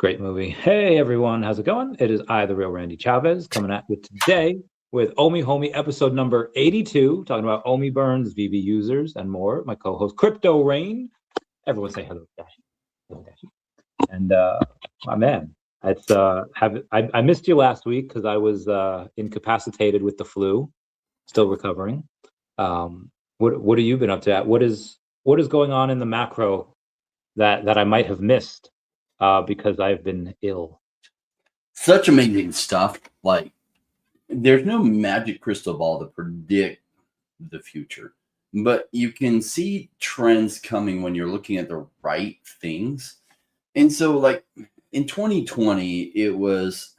Great movie. Hey everyone, how's it going? It is I, the real Randy Chavez, coming at you today with OMI Homie episode number 82, talking about OMI burns, VeVe users, and more. My co-host Crypto Rain. Everyone say hello, Dashi. Hello, Dashi. And my man, I missed you last week because I was incapacitated with the flu, still recovering. What have you been up to? What is going on in the macro that I might have missed? Because I've been ill. Such amazing stuff. Like, there's no magic crystal ball to predict the future, but you can see trends coming when you're looking at the right things. And so, like in 2020, it was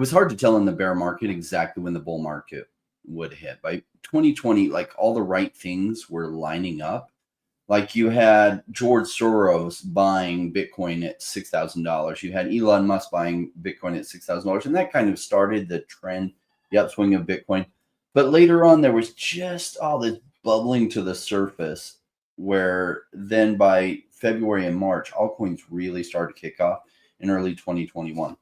hard to tell in the bear market exactly when the bull market would hit. By 2020, like all the right things were lining up. Like you had George Soros buying Bitcoin at $6,000. You had Elon Musk buying Bitcoin at $6,000. And that kind of started the trend, the upswing of Bitcoin. But later on, there was just all this bubbling to the surface where then by February and March, altcoins really started to kick off in early 2021.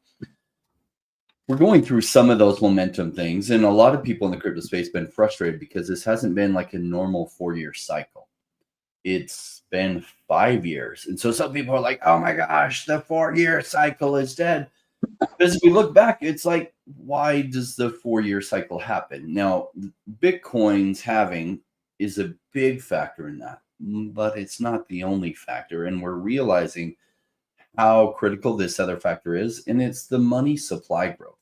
We're going through some of those momentum things. And a lot of people in the crypto space have been frustrated because this hasn't been like a normal 4-year cycle. It's been 5 years. And so some people are like, oh my gosh, the 4-year cycle is dead. Because if we look back, it's like, why does the 4-year cycle happen? Now, Bitcoin's halving is a big factor in that, but it's not the only factor. And we're realizing how critical this other factor is, and it's the money supply growth.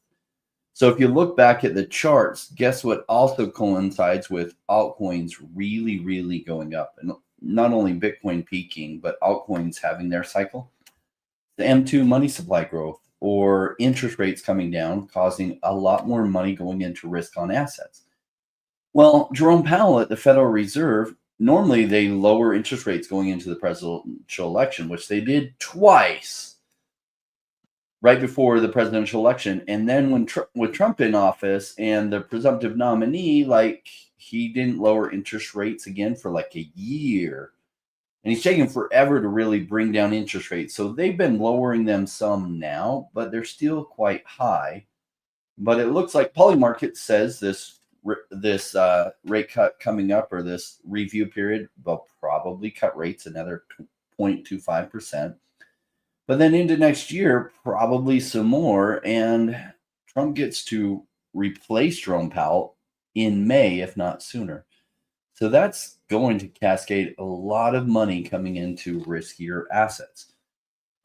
So if you look back at the charts, guess what also coincides with altcoins really, really going up? And not only Bitcoin peaking, but altcoins having their cycle. The M2 money supply growth or interest rates coming down, causing a lot more money going into risk on assets. Well, Jerome Powell at the Federal Reserve, normally they lower interest rates going into the presidential election, which they did twice right before the presidential election. And then when with Trump in office and the presumptive nominee, like he didn't lower interest rates again for like a year. And he's taken forever to really bring down interest rates. So they've been lowering them some now, but they're still quite high. But it looks like Polymarket says this rate cut coming up, or this review period, they'll probably cut rates another 0.25%. But then into next year, probably some more. And Trump gets to replace Jerome Powell in May, if not sooner. So that's going to cascade a lot of money coming into riskier assets.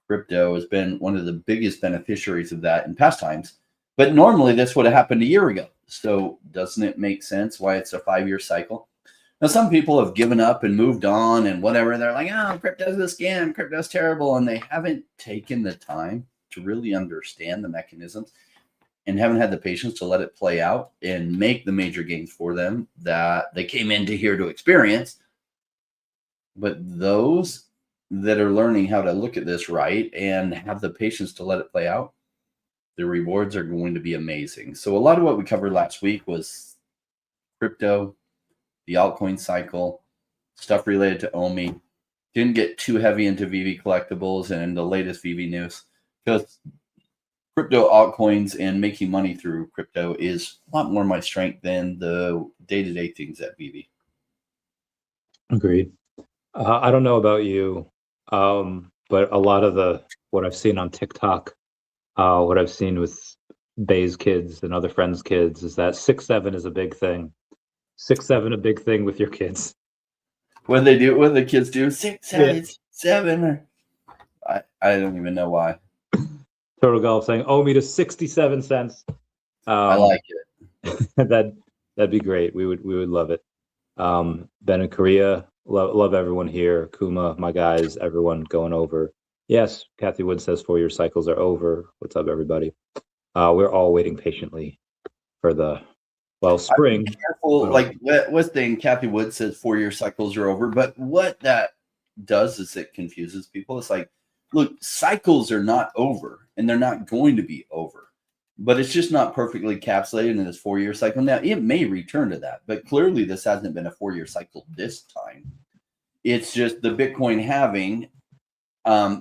Crypto has been one of the biggest beneficiaries of that in past times. But normally this would have happened a year ago. So doesn't it make sense why it's a 5-year cycle? Now, some people have given up and moved on and whatever. They're like, oh, crypto's a scam, crypto's terrible. And they haven't taken the time to really understand the mechanisms and haven't had the patience to let it play out and make the major gains for them that they came into here to experience. But those that are learning how to look at this right and have the patience to let it play out, the rewards are going to be amazing. So a lot of what we covered last week was crypto, the altcoin cycle, stuff related to OMI. Didn't get too heavy into VeVe collectibles and the latest VeVe news, because crypto altcoins and making money through crypto is a lot more my strength than the day-to-day things at VeVe. Agreed. I don't know about you, but a lot of what I've seen on TikTok, what I've seen with Bay's kids and other friends' kids, is that 6-7 is a big thing. 6-7 a big thing with your kids. What they do? What the kids do? 6, 7. I don't even know why. Total Golf saying, "Owe me to 67 cents." I like it. That'd be great. We would love it. Ben in Korea, love everyone here. Kuma, my guys, everyone going over. Yes, Kathy Wood says 4-year cycles are over. What's up, everybody? We're all waiting patiently for the spring. Careful, like what's thing? Kathy Wood says 4-year cycles are over, but what that does is it confuses people. It's like, look, cycles are not over, and they're not going to be over, but it's just not perfectly encapsulated in this 4-year cycle. Now, it may return to that, but clearly this hasn't been a 4-year cycle this time. It's just the Bitcoin halving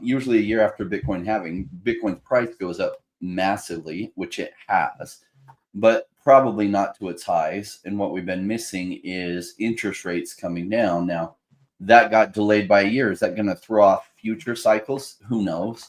usually a year after Bitcoin halving, Bitcoin's price goes up massively, which it has, but probably not to its highs. And what we've been missing is interest rates coming down. Now, that got delayed by a year. Is that going to throw off future cycles? Who knows?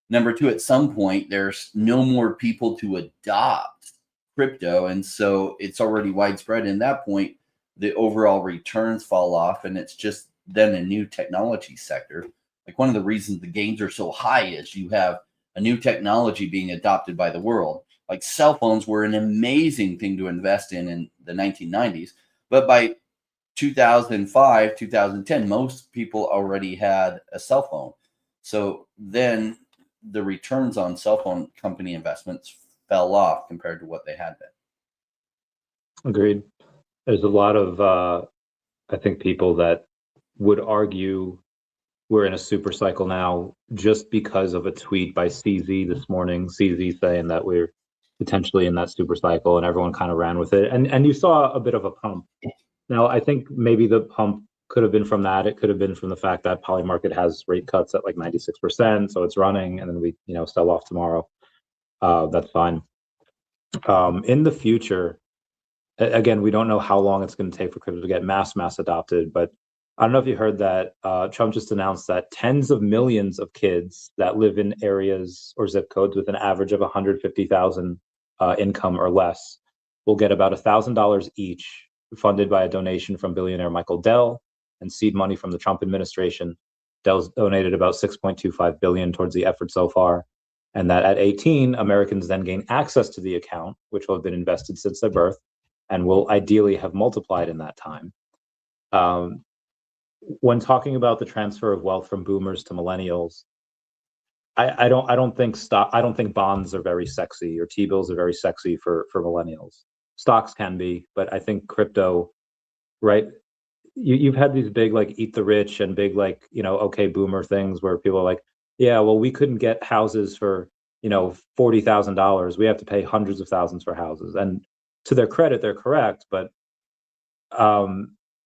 Number two, at some point, there's no more people to adopt crypto. And so it's already widespread. And at that point, the overall returns fall off. And it's just then a new technology sector. Like one of the reasons the gains are so high is you have a new technology being adopted by the world. Like cell phones were an amazing thing to invest in the 1990s. But by 2005, 2010, most people already had a cell phone. So then the returns on cell phone company investments fell off compared to what they had been. Agreed. There's a lot of, I think, people that would argue we're in a super cycle now just because of a tweet by CZ this morning. CZ saying that we're potentially in that super cycle, and everyone kind of ran with it. And you saw a bit of a pump. Now, I think maybe the pump could have been from that. It could have been from the fact that Polymarket has rate cuts at like 96%, so it's running, and then we, sell off tomorrow. That's fine. In the future, again, we don't know how long it's going to take for crypto to get mass adopted, but I don't know if you heard that Trump just announced that tens of millions of kids that live in areas or zip codes with an average of 150,000 income or less will get about $1,000 each, funded by a donation from billionaire Michael Dell and seed money from the Trump administration. Dell's donated about $6.25 billion towards the effort so far, and that at 18, Americans then gain access to the account, which will have been invested since their birth, and will ideally have multiplied in that time. When talking about the transfer of wealth from boomers to millennials, I don't think bonds are very sexy, or T-bills are very sexy for millennials. Stocks can be, but I think crypto, right? You've had these big like eat the rich and big like okay boomer things where people are like, yeah, well, we couldn't get houses for $40,000. We have to pay hundreds of thousands for houses. And to their credit, they're correct, but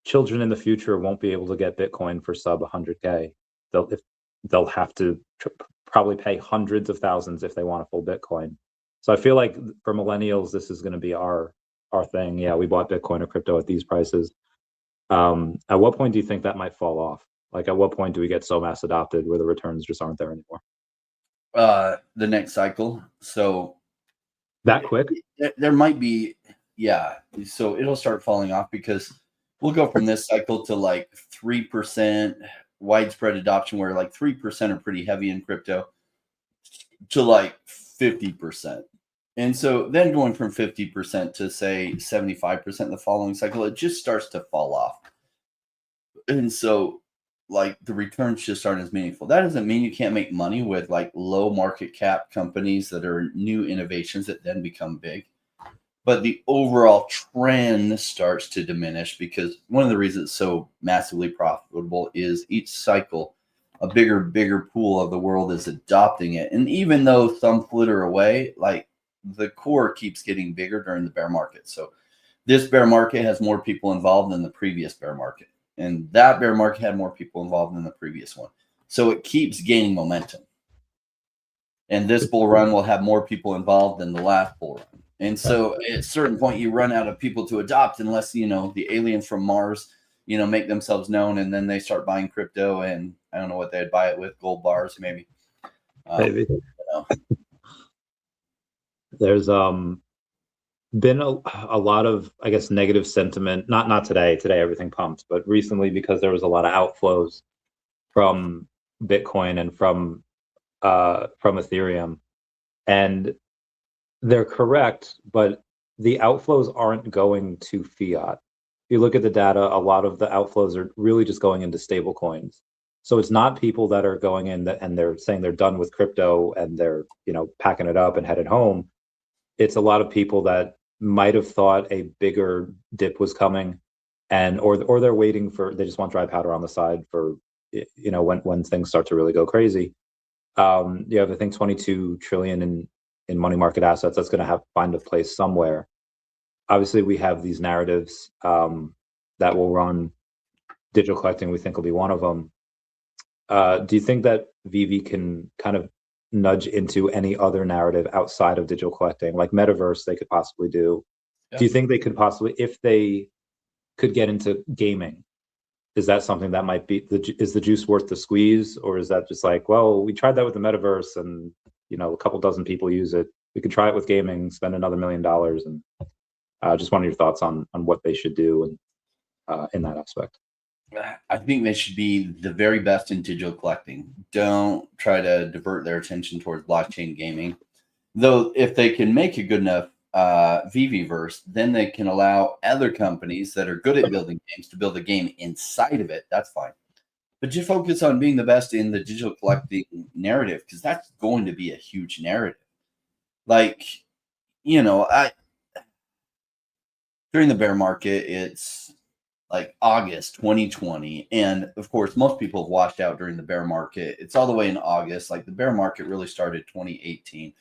children in the future won't be able to get Bitcoin for sub 100K. They'll have to probably pay hundreds of thousands if they want a full Bitcoin. So I feel like for millennials, this is going to be our thing. Yeah, we bought Bitcoin or crypto at these prices. At what point do you think that might fall off? Like, at what point do we get so mass adopted where the returns just aren't there anymore? The next cycle. So that quick? There might be, yeah. So it'll start falling off because we'll go from this cycle to like 3% widespread adoption, where like 3% are pretty heavy in crypto, to like 50%. And so then going from 50% to say 75% in the following cycle, it just starts to fall off. And so like the returns just aren't as meaningful. That doesn't mean you can't make money with like low market cap companies that are new innovations that then become big. But the overall trend starts to diminish because one of the reasons it's so massively profitable is each cycle, a bigger pool of the world is adopting it. And even though some flitter away, like the core keeps getting bigger during the bear market. So this bear market has more people involved than the previous bear market. And that bear market had more people involved than the previous one. So it keeps gaining momentum. And this bull run will have more people involved than the last bull run. And so at a certain point, you run out of people to adopt unless, the aliens from Mars, make themselves known, and then they start buying crypto. And I don't know what they'd buy it with, gold bars, maybe. Maybe. There's been a lot of, I guess, negative sentiment. Not today. Today everything pumped, but recently because there was a lot of outflows from Bitcoin and from Ethereum, and they're correct, but the outflows aren't going to fiat. If you look at the data, a lot of the outflows are really just going into stable coins. So it's not people that are going in and they're saying they're done with crypto and they're packing it up and headed home. It's a lot of people that might have thought a bigger dip was coming, and or they're waiting for, they just want dry powder on the side for when things start to really go crazy. You have, I think, 22 trillion in money market assets. That's going to find a place somewhere. Obviously, we have these narratives that will run. Digital collecting, we think, will be one of them. Do you think that VeVe can kind of nudge into any other narrative outside of digital collecting, like metaverse they could possibly do. Yeah. Do you think they could possibly, if they could get into gaming, is that something that might be, is the juice worth the squeeze? Or is that just like, well, we tried that with the metaverse and, you know, a couple dozen people use it. We could try it with gaming, spend another $1 million. And just wanted your thoughts on what they should do and in that aspect. I think they should be the very best in digital collecting. Don't try to divert their attention towards blockchain gaming. Though if they can make a good enough VeVeverse, then they can allow other companies that are good at building games to build a game inside of it. That's fine. But you focus on being the best in the digital collecting narrative, because that's going to be a huge narrative. Like, you know, during the bear market, it's like August 2020. And of course, most people have washed out during the bear market. It's all the way in August. Like the bear market really started 2018.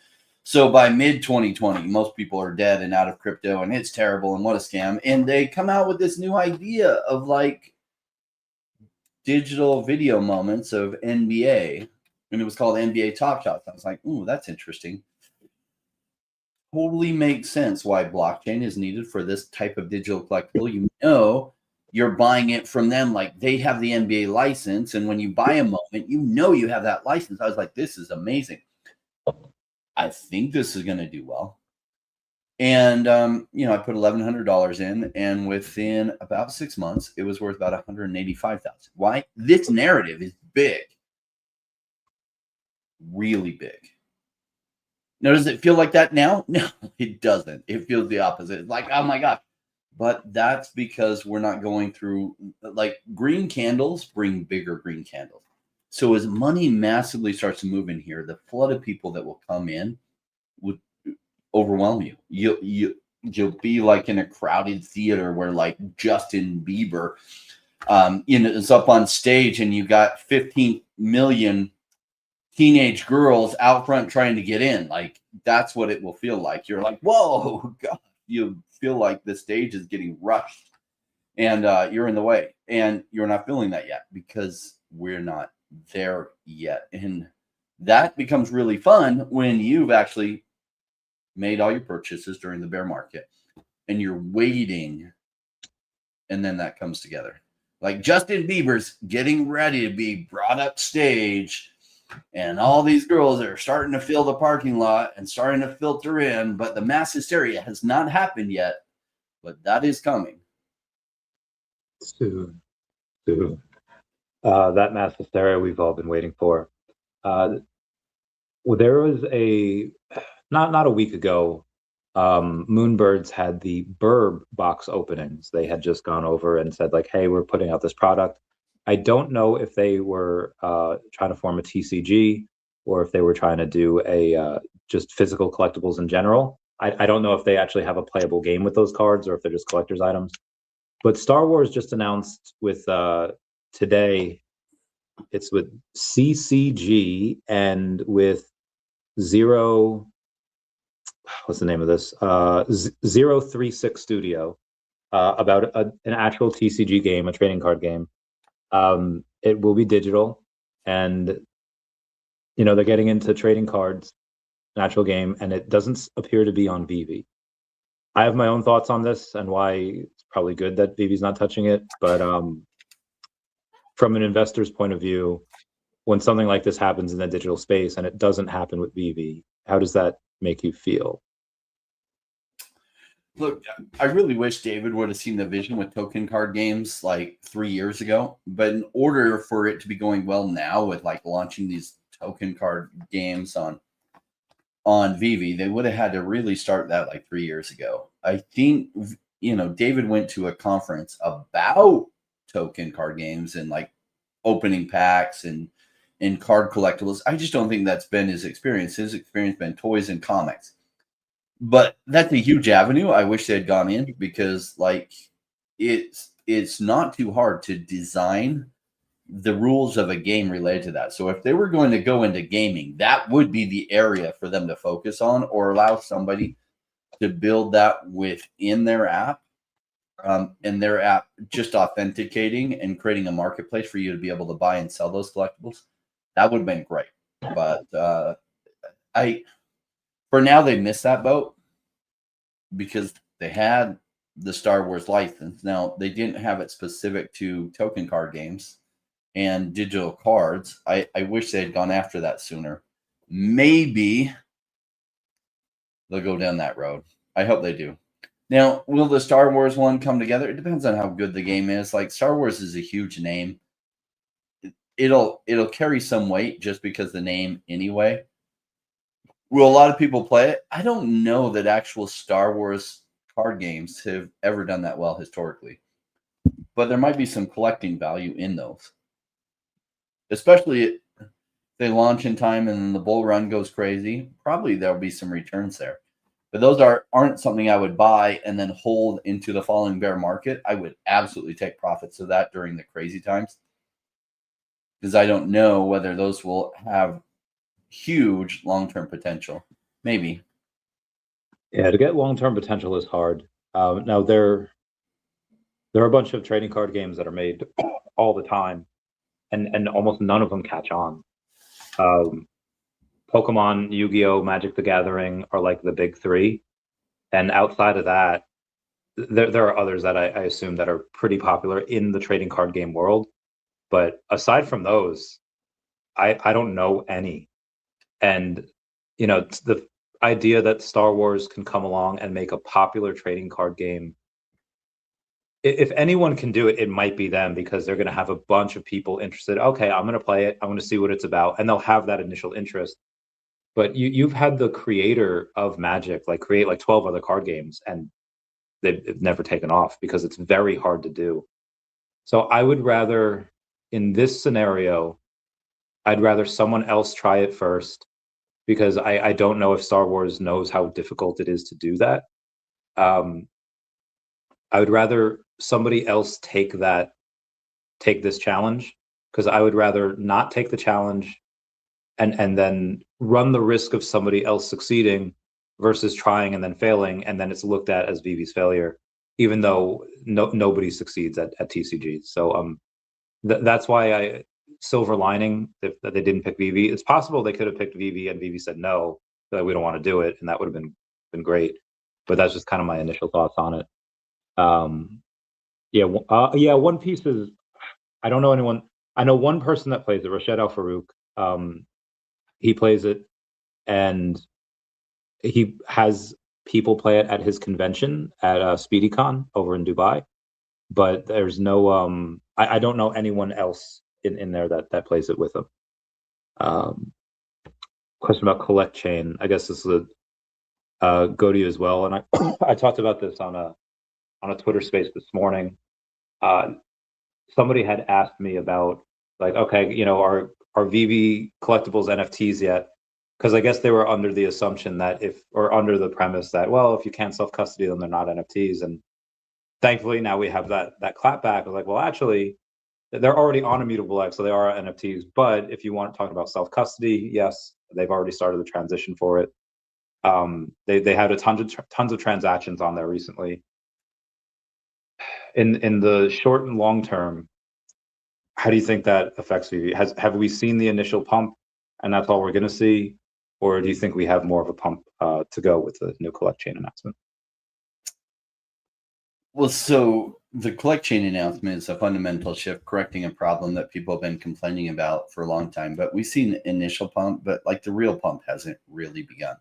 So by mid 2020, most people are dead and out of crypto, and it's terrible and what a scam. And they come out with this new idea of like digital video moments of NBA. And it was called NBA Top Shots. I was like, ooh, that's interesting. Totally makes sense why blockchain is needed for this type of digital collectible. You know, you're buying it from them like they have the NBA license, and when you buy a moment, you know you have that license. I was like, this is amazing. I think this is going to do well. And you know, I put $1,100 in, and within about 6 months, it was worth about $185,000. Why? This narrative is big, really big. Now, does it feel like that now? No, it doesn't. It feels the opposite. It's like, oh my gosh. But that's because we're not going through, like, green candles bring bigger green candles. So as money massively starts to move in here, the flood of people that will come in would overwhelm you. You'll be like in a crowded theater where like Justin Bieber, you know, is up on stage, and you got 15 million teenage girls out front trying to get in. Like, that's what it will feel like. You're like, whoa, God. You feel like the stage is getting rushed, and you're in the way, and you're not feeling that yet because we're not there yet. And that becomes really fun when you've actually made all your purchases during the bear market and you're waiting, and then that comes together. Like Justin Bieber's getting ready to be brought up stage, and all these girls are starting to fill the parking lot and starting to filter in, but the mass hysteria has not happened yet, but that is coming. Soon. That mass hysteria we've all been waiting for. Well, there was not a week ago, Moonbirds had the Burb box openings. They had just gone over and said like, hey, we're putting out this product. I don't know if they were trying to form a TCG or if they were trying to do a just physical collectibles in general. I don't know if they actually have a playable game with those cards or if they're just collector's items. But Star Wars just announced with today, it's with CCG and with Zero, what's the name of this? 036 Studio, about an actual TCG game, a trading card game. It will be digital, and you know they're getting into trading cards, natural game, and it doesn't appear to be on VeVe. I have my own thoughts on this and why it's probably good that VeVe's not touching it, but from an investor's point of view, when something like this happens in the digital space and it doesn't happen with VeVe, how does that make you feel? Look, I really wish David would have seen the vision with token card games like 3 years ago. But in order for it to be going well now with like launching these token card games on VeVe, they would have had to really start that like 3 years ago. I think, you know, David went to a conference about token card games and like opening packs and card collectibles. I just don't think that's been his experience. His experience been toys and comics. But that's a huge avenue. I wish they had gone in because like it's not too hard to design the rules of a game related to that. So if they were going to go into gaming, that would be the area for them to focus on, or allow somebody to build that within their app, and their app just authenticating and creating a marketplace for you to be able to buy and sell those collectibles. That would have been great. But for now, they missed that boat because they had the Star Wars license. Now, they didn't have it specific to token card games and digital cards. I wish they had gone after that sooner. Maybe they'll go down that road. I hope they do. Now, will the Star Wars one come together? It depends on how good the game is. Like, Star Wars is a huge name. It'll carry some weight just because the name anyway. Will a lot of people play it? I don't know that actual Star Wars card games have ever done that well historically. But there might be some collecting value in those. Especially if they launch in time and the bull run goes crazy. Probably there'll be some returns there. But those aren't something I would buy and then hold into the following bear market. I would absolutely take profits of that during the crazy times. Because I don't know whether those will have huge long-term potential. Maybe. Yeah, to get long-term potential is hard. Now there are a bunch of trading card games that are made all the time, and almost none of them catch on. Pokemon, Yu-Gi-Oh, Magic the Gathering are like the big three, and outside of that, there are others that I assume that are pretty popular in the trading card game world. But aside from those, I don't know any. And the idea that Star Wars can come along and make a popular trading card game, if anyone can do it, it might be them, because they're going to have a bunch of people interested. Okay, I'm going to play it. I'm going to see what it's about, and they'll have that initial interest. But you've had the creator of Magic create 12 other card games, and they've never taken off because it's very hard to do. So I would rather, in this scenario, I'd rather someone else try it first, because I don't know if Star Wars knows how difficult it is to do that. I would rather somebody else take this challenge, because I would rather not take the challenge and then run the risk of somebody else succeeding versus trying and then failing, and then it's looked at as VeVe's failure, even though nobody succeeds at TCG. So that's why silver lining that they didn't pick VeVe. It's possible they could have picked VeVe and VeVe said no, that we don't want to do it, and that would have been great. But that's just kind of my initial thoughts on it. One Piece is, I don't know anyone. I know one person that plays it, Rashid Al Farouk. He plays it, and he has people play it at his convention at SpeedyCon over in Dubai. But there's no I don't know anyone else in there that plays it with him. Question about collect chain. I guess this would go to you as well. And I talked about this on a Twitter space this morning. Somebody had asked me about okay, are VeVe collectibles NFTs yet? Because I guess they were under the assumption that under the premise that, well, if you can't self-custody them, they're not NFTs. And thankfully now we have that clapback. I was like, well, actually, they're already on Immutable X, so they are NFTs. But if you want to talk about self-custody, yes, they've already started the transition for it. They had tons of transactions on there recently. In the short and long term, how do you think that affects VeVe? Have we seen the initial pump, and that's all we're going to see, or do you think we have more of a pump to go with the new collect chain announcement? Well, so the collect chain announcement is a fundamental shift, correcting a problem that people have been complaining about for a long time. But we've seen the initial pump, but the real pump hasn't really begun.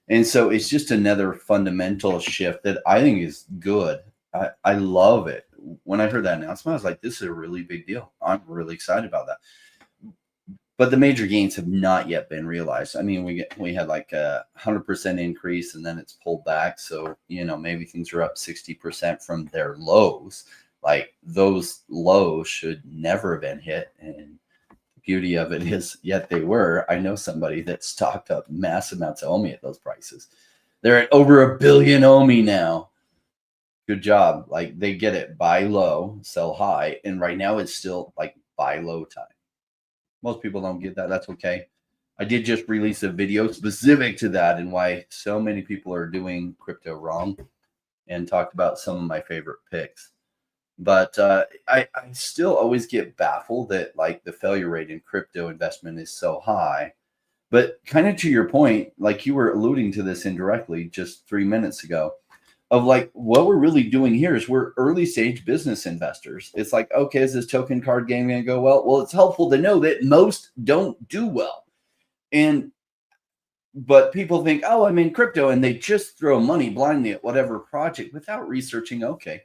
And so it's just another fundamental shift that I think is good. I love it. When I heard that announcement, I was like, this is a really big deal. I'm really excited about that. But the major gains have not yet been realized. I mean, we had a 100% increase, and then it's pulled back. So, maybe things are up 60% from their lows. Those lows should never have been hit. And the beauty of it is, yet they were. I know somebody that stocked up massive amounts of OMI at those prices. They're at over 1 billion OMI now. Good job. They get it, buy low, sell high. And right now it's still buy low time. Most people don't get that. That's okay. I did just release a video specific to that and why so many people are doing crypto wrong, and talked about some of my favorite picks. But I still always get baffled that like the failure rate in crypto investment is so high. But kind of to your point, like you were alluding to this indirectly just 3 minutes ago, of like what we're really doing here is we're early stage business investors. It's like, okay, is this token card game going to go well? Well, it's helpful to know that most don't do well. But people think, oh, I'm in crypto, and they just throw money blindly at whatever project without researching, okay,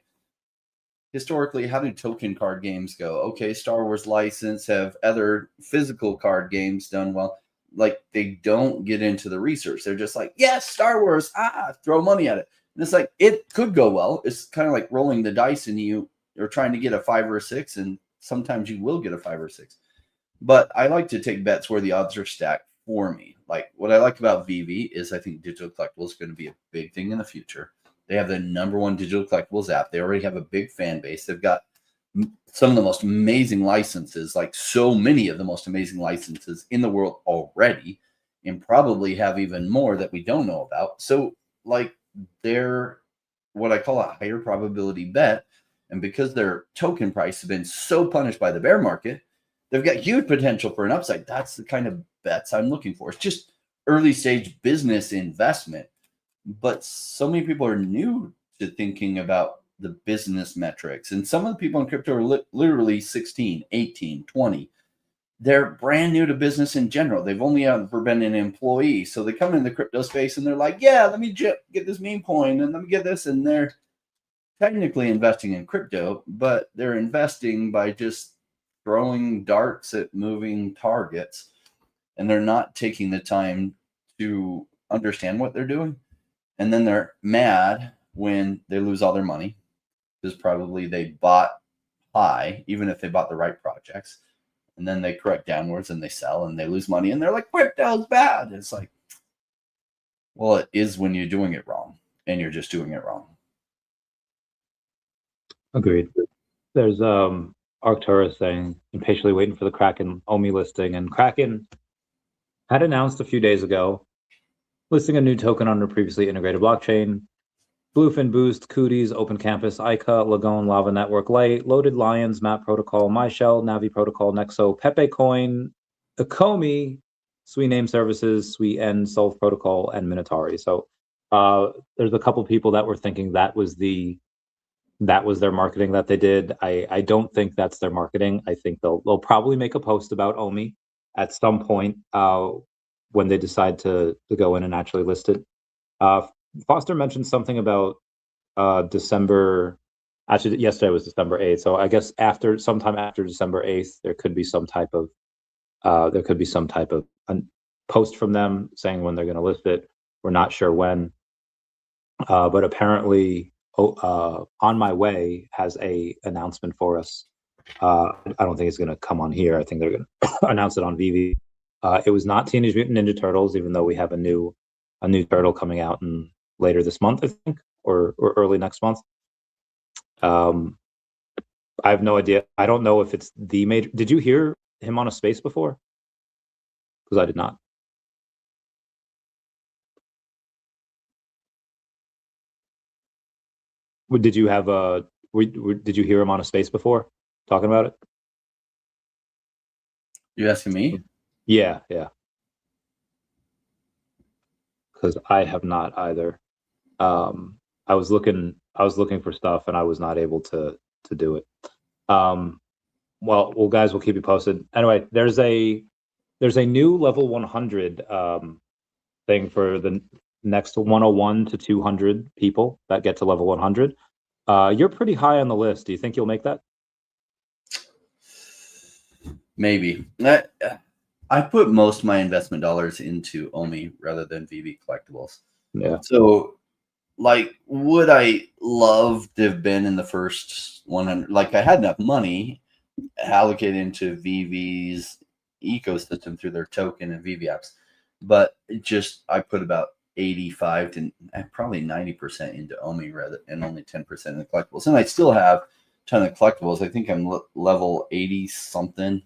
historically, how do token card games go? Okay, Star Wars license, have other physical card games done well? Like they don't get into the research. They're just like, yes, Star Wars, throw money at it. And it's like, it could go well. It's kind of like rolling the dice and you're trying to get a 5 or a 6, and sometimes you will get a 5 or 6. But I like to take bets where the odds are stacked for me. Like what I like about VeVe is I think digital collectibles is going to be a big thing in the future. They have the #1 digital collectibles app. They already have a big fan base. They've got some of the most amazing licenses, like so many of the most amazing licenses in the world already, and probably have even more that we don't know about. So like they're what I call a higher probability bet. And because their token price has been so punished by the bear market, they've got huge potential for an upside. That's the kind of bets I'm looking for. It's just early stage business investment. But so many people are new to thinking about the business metrics. And some of the people in crypto are literally 16, 18, 20. They're brand new to business in general. They've only ever been an employee. So they come in the crypto space and they're like, yeah, let me get this meme coin and let me get this. And they're technically investing in crypto, but they're investing by just throwing darts at moving targets. And they're not taking the time to understand what they're doing. And then they're mad when they lose all their money because probably they bought high, even if they bought the right projects. And then they correct downwards and they sell and they lose money. And they're like, crypto's bad. It's like, well, it is when you're doing it wrong and you're just doing it wrong. Agreed. There's Arcturus saying, impatiently waiting for the Kraken OMI listing. And Kraken had announced a few days ago listing a new token on a previously integrated blockchain. Bluefin Boost, Cooties, Open Campus, Ica, Lagone, Lava Network Lite, Loaded Lions, Map Protocol, MyShell, Navi Protocol, Nexo, Pepe Coin, Akomi, Sweet Name Services, Sweet End, Solve Protocol, and Minotauri. So there's a couple people that were thinking that was their marketing that they did. I don't think that's their marketing. I think they'll probably make a post about OMI at some point when they decide to go in and actually list it. Foster mentioned something about December. Actually, yesterday was December 8th. So I guess sometime after December 8th, there could be some type of post from them saying when they're going to list it. We're not sure when, but apparently, On My Way has a announcement for us. I don't think it's going to come on here. I think they're going to announce it on VeVe. It was not Teenage Mutant Ninja Turtles, even though we have a new turtle coming out later this month, I think, or early next month. I have no idea. I don't know if it's the major. Did you hear him on a space before? Because I did not. Did you have did you hear him on a space before talking about it? You asking me? Yeah. Because I have not either. I was looking for stuff and I was not able to do it. Well, guys, we'll keep you posted. Anyway, there's a new level 100 thing for the next 101 to 200 people that get to level 100. You're pretty high on the list. Do you think you'll make that? Maybe. I put most of my investment dollars into OMI rather than VeVe collectibles. Yeah. So, like, would I love to have been in the first 100? Like, I had enough money allocated into VeVe's ecosystem through their token and VeVe apps, but I put about 85 to probably 90% into OMI and only 10% in the collectibles. And I still have a ton of collectibles. I think I'm level 80 something.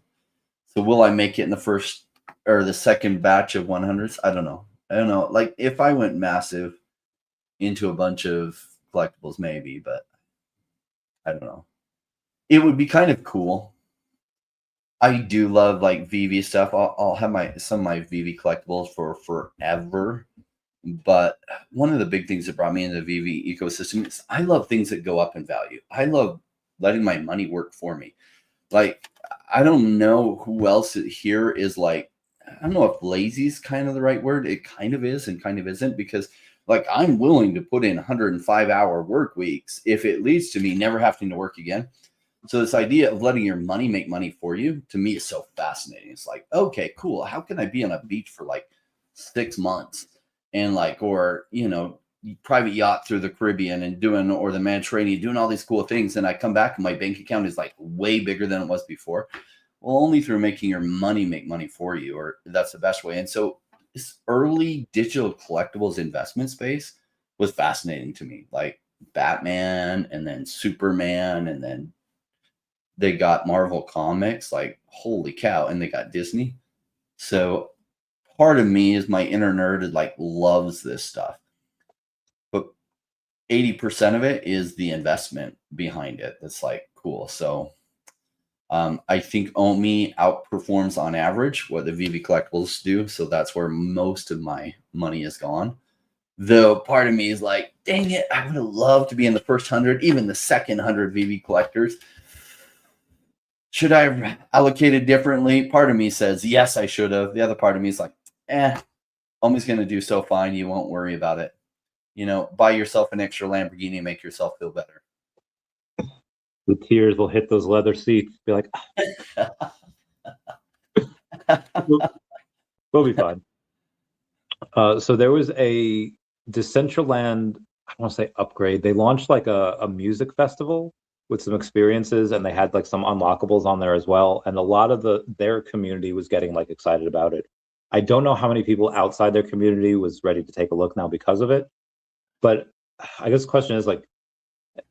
So will I make it in the first or the second batch of 100s? I don't know. Like if I went massive into a bunch of collectibles, maybe, but I don't know. it would be kind of cool. I do love like VeVe stuff. I'll have some of my VeVe collectibles for forever. But one of the big things that brought me into the VeVe ecosystem is I love things that go up in value. I love letting my money work for me. Like, I don't know who else here is like, I don't know if lazy is kind of the right word. It kind of is and kind of isn't, because like I'm willing to put in 105-hour work weeks if it leads to me never having to work again. So this idea of letting your money make money for you, to me, is so fascinating. It's like, okay, cool. How can I be on a beach for like 6 months and like, or, you know, private yacht through the Caribbean and doing, or the Mediterranean, doing all these cool things. And I come back and my bank account is like way bigger than it was before. Well, only through making your money make money for you, or that's the best way. And so this early digital collectibles investment space was fascinating to me, like Batman and then Superman, and then they got Marvel Comics, like holy cow, and they got Disney. So part of me is my inner nerd that like loves this stuff. But 80% of it is the investment behind it. That's like cool. So I think OMI outperforms on average what the VeVe collectibles do. So that's where most of my money is gone. Though part of me is like, dang it, I would have loved to be in the first 100, even the second 100 VeVe collectors. Should I have allocated differently? Part of me says, yes, I should have. The other part of me is like, OMI's going to do so fine. You won't worry about it. You know, buy yourself an extra Lamborghini and make yourself feel better. The tears will hit those leather seats. Be like, we'll be fine. So there was a Decentraland, I want to say upgrade. They launched like a music festival with some experiences, and they had like some unlockables on there as well. And a lot of their community was getting like excited about it. I don't know how many people outside their community was ready to take a look now because of it. But I guess the question is like,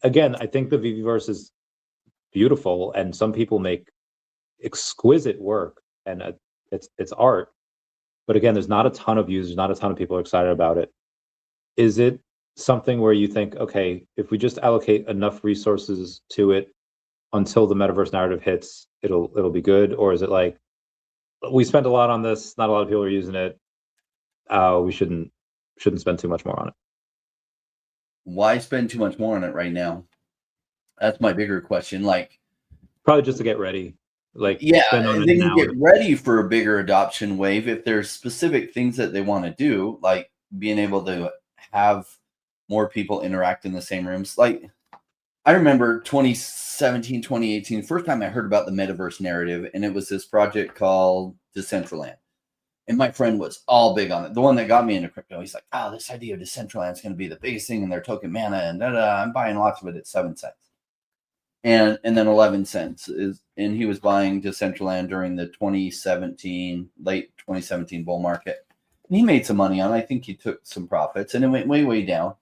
again, I think the VeVeverse is beautiful, and some people make exquisite work, and it's art. But again, there's not a ton of users, not a ton of people are excited about it. Is it something where you think, okay, if we just allocate enough resources to it until the metaverse narrative hits, it'll be good? Or is it like, we spent a lot on this, not a lot of people are using it, we shouldn't spend too much more on it? Why spend too much more on it right now? That's my bigger question. Like, probably just to get ready. Like, yeah, they can get ready for a bigger adoption wave if there's specific things that they want to do, like being able to have more people interact in the same rooms. Like, I remember 2017, 2018, first time I heard about the metaverse narrative, and it was this project called Decentraland. And my friend was all big on it. The one that got me into crypto, he's like, oh, this idea of Decentraland is going to be the biggest thing in their token mana, and I'm buying lots of it at 7 cents. And then 11 cents and he was buying Decentraland during the late 2017 bull market. And he made some money on it. I think he took some profits, and it went way, way down.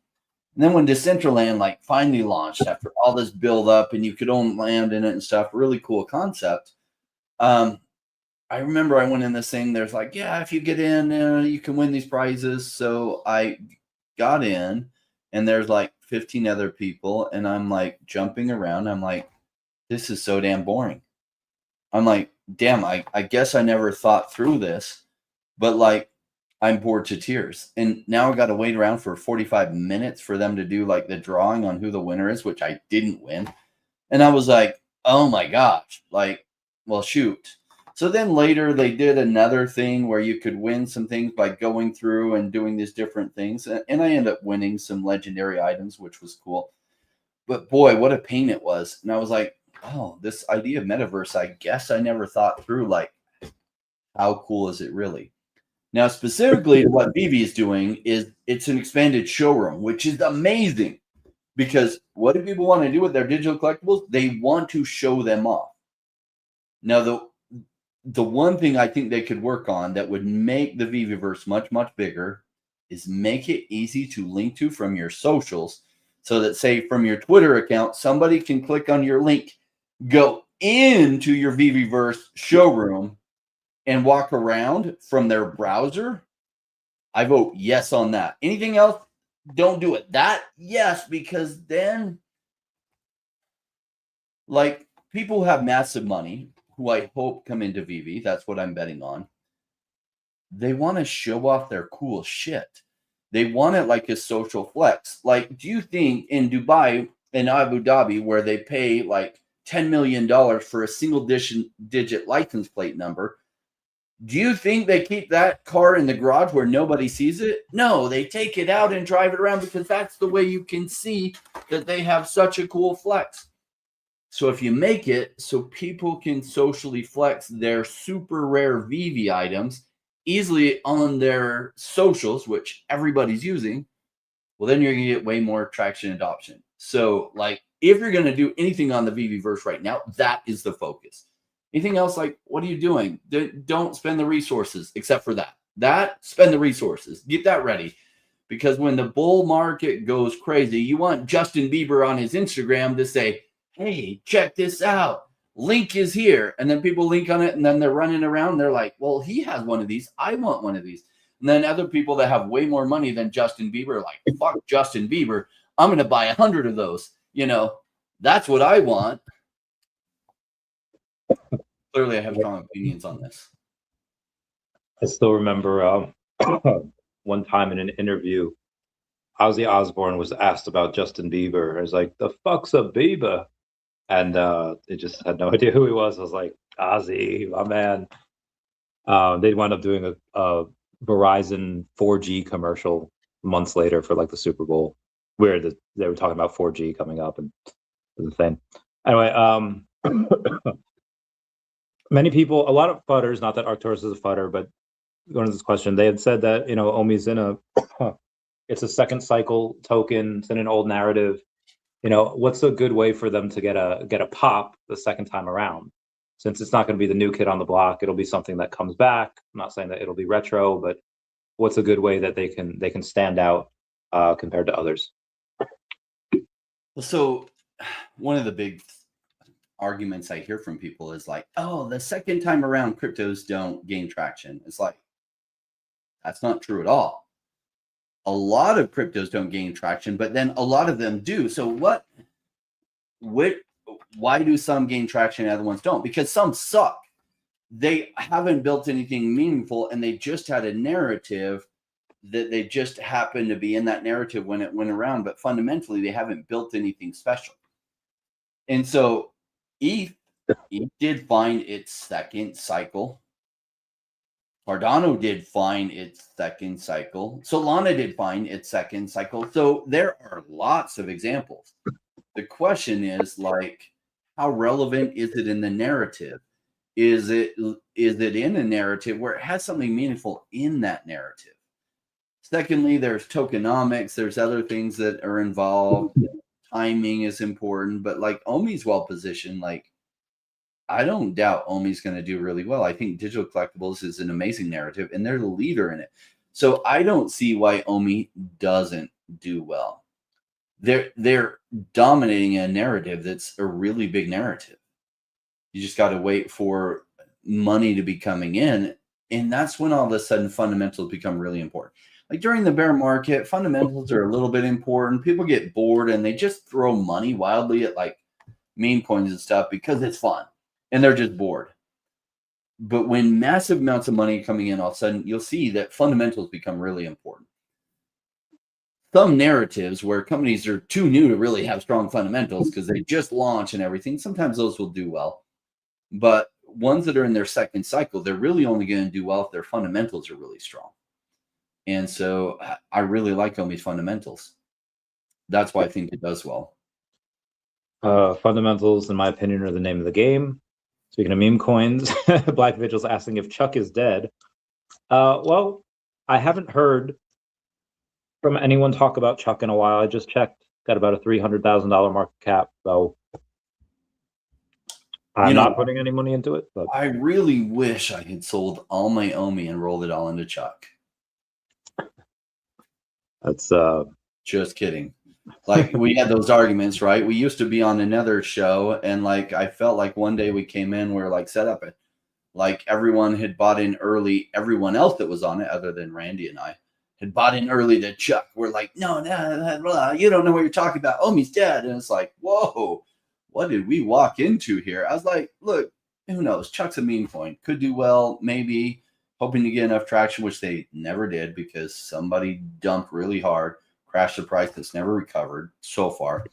And then when Decentraland like finally launched after all this build up, and you could own land in it and stuff, really cool concept. I remember I went in this thing. There's like, yeah, if you get in, you can win these prizes. So I got in, and there's like 15 other people, and I'm like jumping around. I'm like, this is so damn boring. I'm like, damn, I guess I never thought through this, but like, I'm bored to tears. And now I got to wait around for 45 minutes for them to do like the drawing on who the winner is, which I didn't win. And I was like, oh my gosh, like, well, shoot. So then later they did another thing where you could win some things by going through and doing these different things. And I ended up winning some legendary items, which was cool. But boy, what a pain it was. And I was like, oh, this idea of metaverse, I guess I never thought through, like, how cool is it really? Now, specifically to what VeVe is doing is it's an expanded showroom, which is amazing, because what do people want to do with their digital collectibles? They want to show them off. Now, the one thing I think they could work on that would make the VeVeverse much, much bigger is make it easy to link to from your socials, so that, say, from your Twitter account, somebody can click on your link, go into your VeVeverse showroom, and walk around from their browser. I vote yes on that. Anything else, don't do it. That, yes, because then, like, people who have massive money, who I hope come into VeVe, that's what I'm betting on. They want to show off their cool shit. They want it like a social flex. Like, do you think in Dubai and Abu Dhabi, where they pay like $10 million for a single digit license plate number, do you think they keep that car in the garage where nobody sees it? No, they take it out and drive it around because that's the way you can see that they have such a cool flex. So if you make it so people can socially flex their super rare VeVe items easily on their socials, which everybody's using, well, then you're going to get way more traction and adoption. So, like, if you're going to do anything on the VeVe-verse right now, that is the focus. Anything else, like, what are you doing? Don't spend the resources except for that. Spend the resources. Get that ready. Because when the bull market goes crazy, you want Justin Bieber on his Instagram to say, hey, check this out. Link is here. And then people link on it, and then they're running around. They're like, well, he has one of these. I want one of these. And then other people that have way more money than Justin Bieber are like, fuck Justin Bieber. I'm going to buy 100 of those. You know, that's what I want. Clearly, I have strong opinions on this. I still remember one time in an interview, Ozzy Osbourne was asked about Justin Bieber. I was like, the fuck's a Bieber? And they just had no idea who he was. I was like, Ozzy, my man. They wound up doing a Verizon 4G commercial months later for like the Super Bowl, where they were talking about 4G coming up and the thing. Anyway, many people, a lot of fudders, not that Arcturus is a fudder, but going to this question, they had said that, you know, OMI's in it's a second cycle token, it's in an old narrative. You know, what's a good way for them to get a pop the second time around? Since it's not going to be the new kid on the block, it'll be something that comes back. I'm not saying that it'll be retro, but what's a good way that they can stand out compared to others? So one of the big arguments I hear from people is like, oh, the second time around cryptos don't gain traction. It's like, that's not true at all. A lot of cryptos don't gain traction, but then a lot of them do. So why do some gain traction and other ones don't? Because some suck. They haven't built anything meaningful, and they just had a narrative that they just happened to be in that narrative when it went around, but fundamentally they haven't built anything special. And so ETH did find its second cycle. Cardano did find its second cycle. Solana did find its second cycle. So there are lots of examples. The question is, like, how relevant is it in the narrative? Is it in a narrative where it has something meaningful in that narrative? Secondly, there's tokenomics. There's other things that are involved. Timing is important, but like OMI's well positioned. Like, I don't doubt OMI's going to do really well. I think digital collectibles is an amazing narrative, and they're the leader in it. So I don't see why OMI doesn't do well. They're dominating a narrative that's a really big narrative. You just got to wait for money to be coming in, and that's when all of a sudden fundamentals become really important. Like during the bear market, fundamentals are a little bit important. People get bored and they just throw money wildly at like meme coins and stuff because it's fun. And they're just bored. But when massive amounts of money coming in, all of a sudden, you'll see that fundamentals become really important. Some narratives where companies are too new to really have strong fundamentals because they just launch and everything, sometimes those will do well. But ones that are in their second cycle, they're really only going to do well if their fundamentals are really strong. And so I really like OMI's fundamentals. That's why I think it does well. Fundamentals, in my opinion, are the name of the game. Speaking of meme coins, Black Vigil's asking if Chuck is dead. Well, I haven't heard from anyone talk about Chuck in a while. I just checked. Got about a $300,000 market cap, so I'm not putting any money into it. But I really wish I had sold all my OMI and rolled it all into Chuck. That's just kidding. Like we had those arguments, right? We used to be on another show, and like I felt like one day we came in, we were like set up it, like everyone had bought in early. Everyone else that was on it, other than Randy and I, had bought in early to Chuck. We're like, no, you don't know what you're talking about. OMI's dead, and it's like, whoa, what did we walk into here? I was like, look, who knows? Chuck's a meme coin. Could do well, maybe, hoping to get enough traction, which they never did because somebody dumped really hard, crashed the price that's never recovered so far.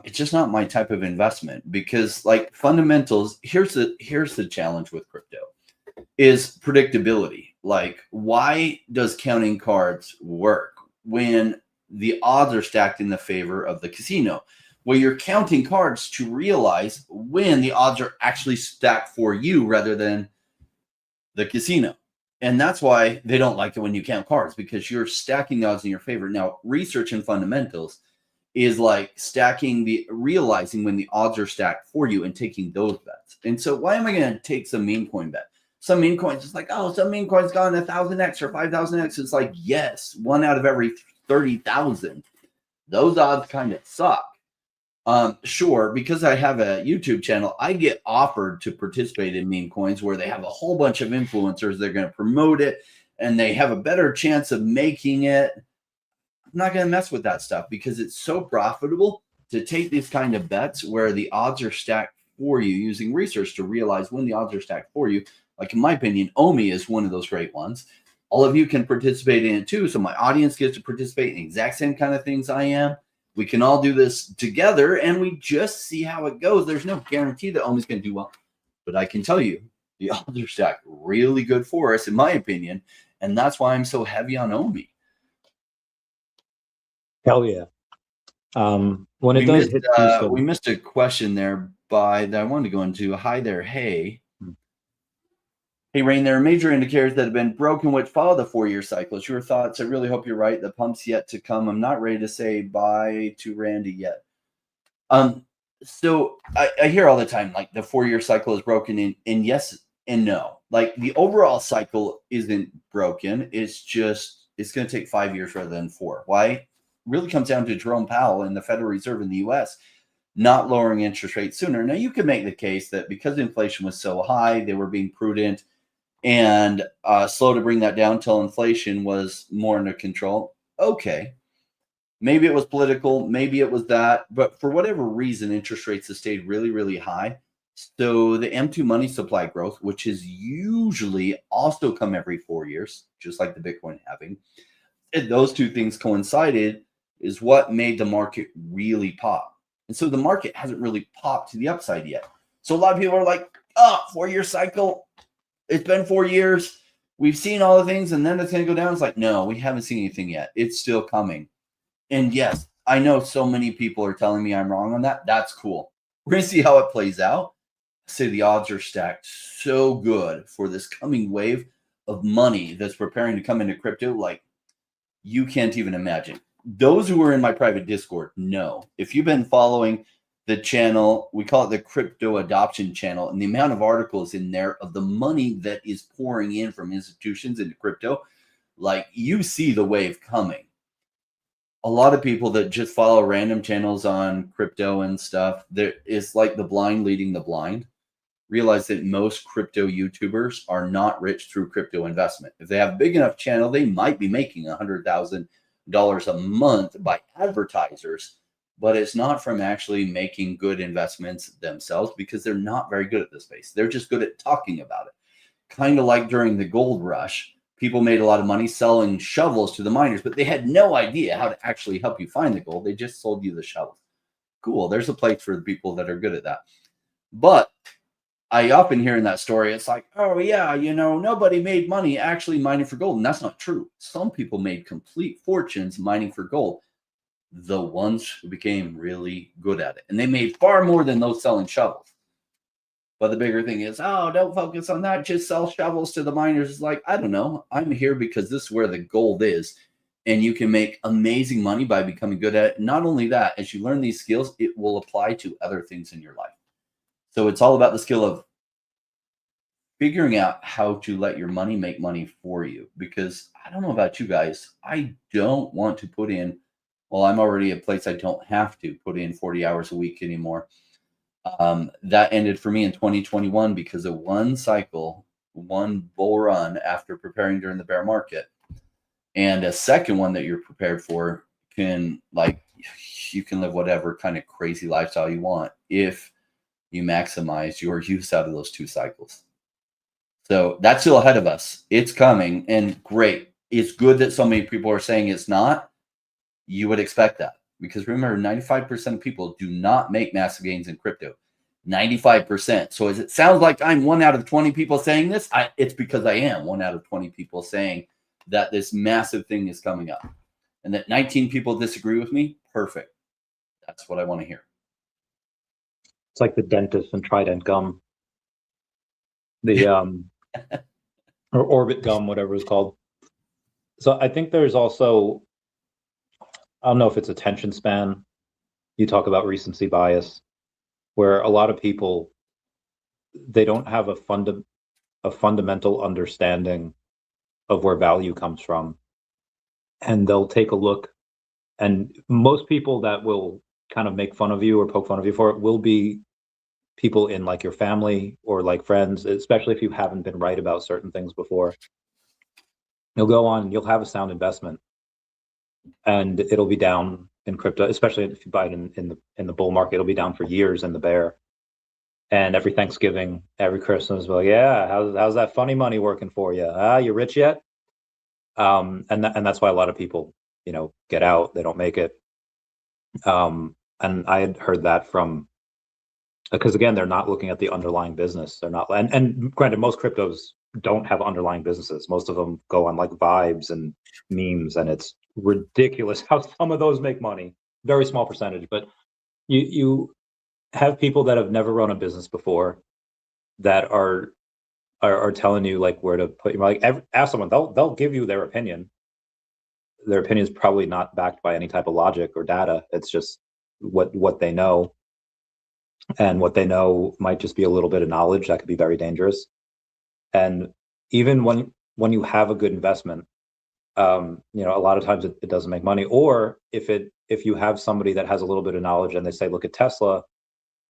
It's just not my type of investment because, like, fundamentals, here's the challenge with crypto is predictability. Like, why does counting cards work when the odds are stacked in the favor of the casino? Well, you're counting cards to realize when the odds are actually stacked for you rather than the casino. And that's why they don't like it when you count cards, because you're stacking the odds in your favor. Now, research and fundamentals is like realizing when the odds are stacked for you and taking those bets. And so why am I going to take some meme coin bet? Some meme coins, it's like, oh, some meme coins gone 1,000x or 5,000x. It's like, yes, 1 out of every 30,000. Those odds kind of suck. Sure, because I have a YouTube channel, I get offered to participate in meme coins where they have a whole bunch of influencers. They're going to promote it and they have a better chance of making it. I'm not going to mess with that stuff because it's so profitable to take these kind of bets where the odds are stacked for you using research to realize when the odds are stacked for you. Like, in my opinion, OMI is one of those great ones. All of you can participate in it too. So my audience gets to participate in the exact same kind of things I am. We can all do this together and we just see how it goes. There's no guarantee that OMI's going to do well. But I can tell you, the odds are stacked really good for us, in my opinion. And that's why I'm so heavy on OMI. Hell yeah. When it we missed a question there that I wanted to go into. Hi there. Hey. Hey, Rain, there are major indicators that have been broken which follow the 4-year cycles. Your thoughts? I really hope you're right. The pump's yet to come. I'm not ready to say bye to Randy yet. So I hear all the time, like, the 4-year cycle is broken, and yes and no. Like, the overall cycle isn't broken. It's going to take 5 years rather than 4. Why? It really comes down to Jerome Powell and the Federal Reserve in the U.S. not lowering interest rates sooner. Now, you could make the case that because inflation was so high, they were being prudent and slow to bring that down till inflation was more under control. Okay. Maybe it was political. Maybe it was that. But for whatever reason, interest rates have stayed really, really high. So the M2 money supply growth, which is usually also come every 4 years, just like the Bitcoin halving, and those two things coincided, is what made the market really pop. And so the market hasn't really popped to the upside yet. So a lot of people are like, oh, 4-year cycle. It's been 4 years. We've seen all the things, and then it's going to go down. It's like, no, we haven't seen anything yet. It's still coming. And yes, I know so many people are telling me I'm wrong on that. That's cool. We're going to see how it plays out. I say the odds are stacked so good for this coming wave of money that's preparing to come into crypto, like you can't even imagine. Those who are in my private Discord know. If you've been following the channel, we call it the Crypto Adoption Channel, and the amount of articles in there of the money that is pouring in from institutions into crypto, like, you see the wave coming. A lot of people that just follow random channels on crypto and stuff, it's like the blind leading the blind. Realize that most crypto YouTubers are not rich through crypto investment. If they have a big enough channel, they might be making $100,000 a month by advertisers, but it's not from actually making good investments themselves because they're not very good at this space. They're just good at talking about it. Kind of like during the gold rush, people made a lot of money selling shovels to the miners, but they had no idea how to actually help you find the gold. They just sold you the shovels. Cool. There's a place for the people that are good at that. But I often hear in that story, it's like, oh yeah, nobody made money actually mining for gold. And that's not true. Some people made complete fortunes mining for gold. The ones who became really good at it. And they made far more than those selling shovels. But the bigger thing is, oh, don't focus on that. Just sell shovels to the miners. It's like, I don't know. I'm here because this is where the gold is. And you can make amazing money by becoming good at it. Not only that, as you learn these skills, it will apply to other things in your life. So it's all about the skill of figuring out how to let your money make money for you. Because I don't know about you guys. I don't want to put in, well, I'm already at a place I don't have to put in 40 hours a week anymore. That ended for me in 2021 because of one cycle, one bull run after preparing during the bear market. And a second one that you're prepared for can, like, you can live whatever kind of crazy lifestyle you want if you maximize your use out of those 2 cycles. So that's still ahead of us. It's coming, and great. It's good that so many people are saying it's not. You would expect that, because remember, 95% of people do not make massive gains in crypto. 95%. So as it sounds like I'm 1 out of 20 people saying this, it's because I am 1 out of 20 people saying that this massive thing is coming up, and that 19 people disagree with me. Perfect. That's what I want to hear. It's like the dentist and Trident gum, the or Orbit gum, whatever it's called. So I think there's also, I don't know if it's attention span. You talk about recency bias, where a lot of people, they don't have a fundamental understanding of where value comes from, and they'll take a look. And most people that will kind of make fun of you or poke fun of you for it will be people in like your family or like friends, especially if you haven't been right about certain things before. You'll go on and you'll have a sound investment, and it'll be down in crypto, especially if you buy it in the bull market. It'll be down for years in the bear. And every Thanksgiving, every Christmas, well, yeah, how's that funny money working for you? You rich yet? And that's why a lot of people, get out. They don't make it. And I had heard that from, because again, they're not looking at the underlying business. They're not, and granted, most cryptos don't have underlying businesses. Most of them go on like vibes and memes, and it's ridiculous how some of those make money. Very small percentage, but you have people that have never run a business before that are telling you like where to put. Like ask someone, they'll give you their opinion. Their opinion is probably not backed by any type of logic or data. It's just what they know, and what they know might just be a little bit of knowledge that could be very dangerous. And even when you have a good investment, a lot of times it doesn't make money. Or if you have somebody that has a little bit of knowledge and they say, look at Tesla,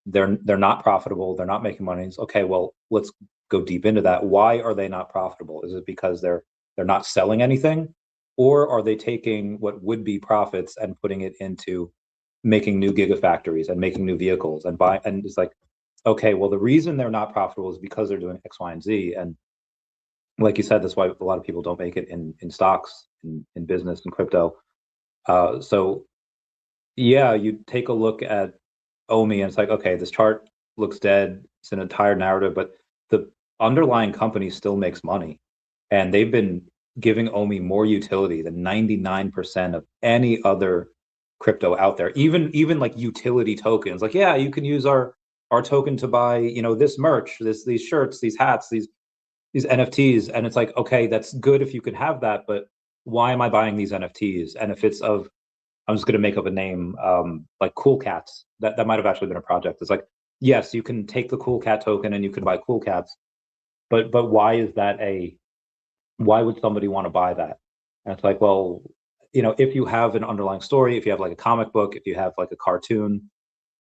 they're not profitable, they're not making money. It's okay, well, let's go deep into that. Why are they not profitable? Is it because they're not selling anything, or are they taking what would be profits and putting it into making new gigafactories and making new vehicles and it's like, okay, well, the reason they're not profitable is because they're doing X, Y, and Z. And like you said, that's why a lot of people don't make it in stocks, in business, in crypto. So yeah, you take a look at OMI and it's like, okay, this chart looks dead. It's an entire narrative, but the underlying company still makes money. And they've been giving OMI more utility than 99% of any other crypto out there. Even like utility tokens. Like, yeah, you can use our token to buy, this merch, these shirts, these hats, these NFTs. And it's like, okay, that's good if you could have that, but why am I buying these NFTs? And if it's I'm just going to make up a name, like Cool Cats, that might have actually been a project. It's like, yes, you can take the Cool Cat token and you can buy Cool Cats, but why is that why would somebody want to buy that? And it's like, well, if you have an underlying story, if you have like a comic book, if you have like a cartoon,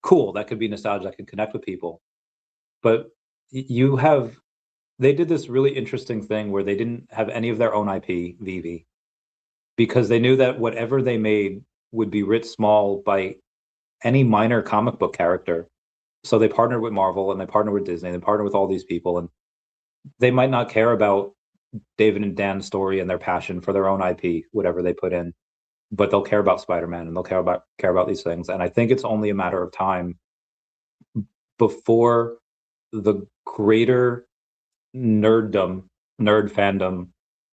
cool, that could be nostalgia, that can connect with people. But they did this really interesting thing where they didn't have any of their own IP, VeVe, because they knew that whatever they made would be writ small by any minor comic book character. So they partnered with Marvel, and they partnered with Disney, and they partnered with all these people, and they might not care about David and Dan's story and their passion for their own IP, whatever they put in, but they'll care about Spider-Man, and they'll care about these things. And I think it's only a matter of time before the greater nerd fandom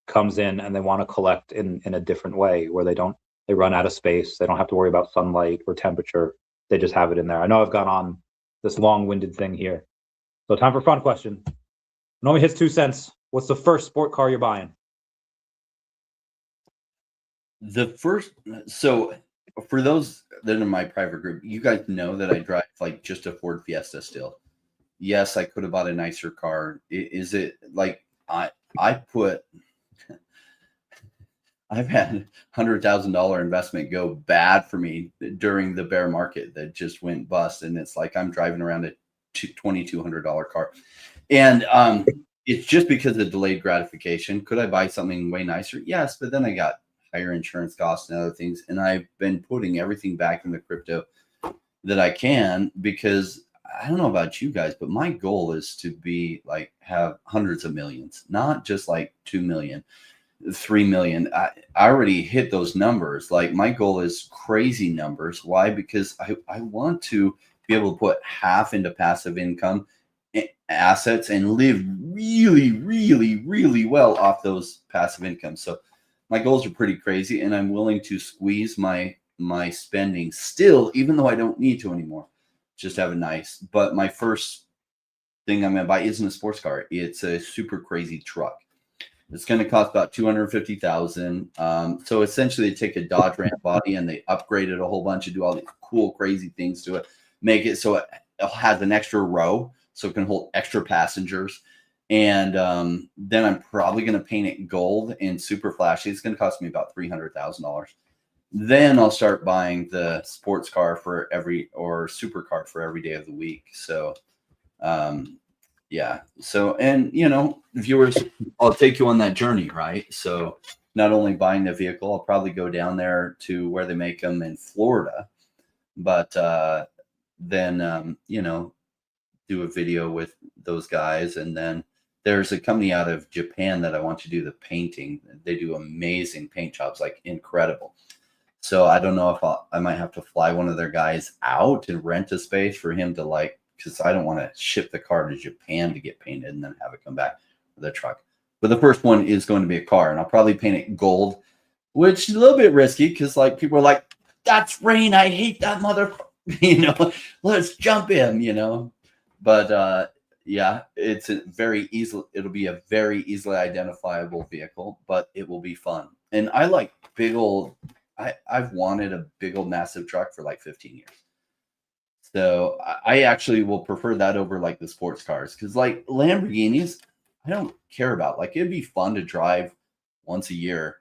comes in, and they want to collect in a different way, where they run out of space. They don't have to worry about sunlight or temperature. They just have it in there. I know I've gone on this long-winded thing here. So time for fun question. Normally hits 2 cents. What's the first sport car you're buying? So for those that are in my private group, you guys know that I drive like just a Ford Fiesta still. Yes, I could have bought a nicer car. Is it like I've had $100,000 investment go bad for me during the bear market that just went bust, and it's like I'm driving around a $2,200 car, and it's just because of delayed gratification. Could I buy something way nicer? Yes, but then I got higher insurance costs and other things. And I've been putting everything back in the crypto that I can, because I don't know about you guys, but my goal is to be like, have hundreds of millions, not just like 2 million, 3 million. I already hit those numbers. Like, my goal is crazy numbers. Why? Because I want to be able to put half into passive income assets and live really, really, really well off those passive incomes. So my goals are pretty crazy, and I'm willing to squeeze my spending still, even though I don't need to anymore. Just have a nice. But my first thing I'm going to buy isn't a sports car. It's a super crazy truck. It's going to cost about $250,000. So essentially, they take a Dodge Ram body and they upgrade it a whole bunch and do all these cool, crazy things to it. Make it so it has an extra row, so it can hold extra passengers. And then I'm probably going to paint it gold and super flashy. It's going to cost me about $300,000. Then I'll start buying the sports car for supercar for every day of the week. So, yeah. So, and viewers, I'll take you on that journey, right? So not only buying the vehicle, I'll probably go down there to where they make them in Florida, but then, do a video with those guys. And then there's a company out of Japan that I want to do the painting. They do amazing paint jobs, like incredible. So I don't know if I might have to fly one of their guys out and rent a space for him to because I don't want to ship the car to Japan to get painted and then have it come back with the truck. But the first one is going to be a car, and I'll probably paint it gold, which is a little bit risky because people are like, "That's rain. I hate that motherfucker." Let's jump in. But yeah, it'll be a very easily identifiable vehicle, but it will be fun. And I like big old. I've wanted a big old massive truck for like 15 years. So I actually will prefer that over like the sports cars, because like Lamborghinis, I don't care about. Like, it'd be fun to drive once a year,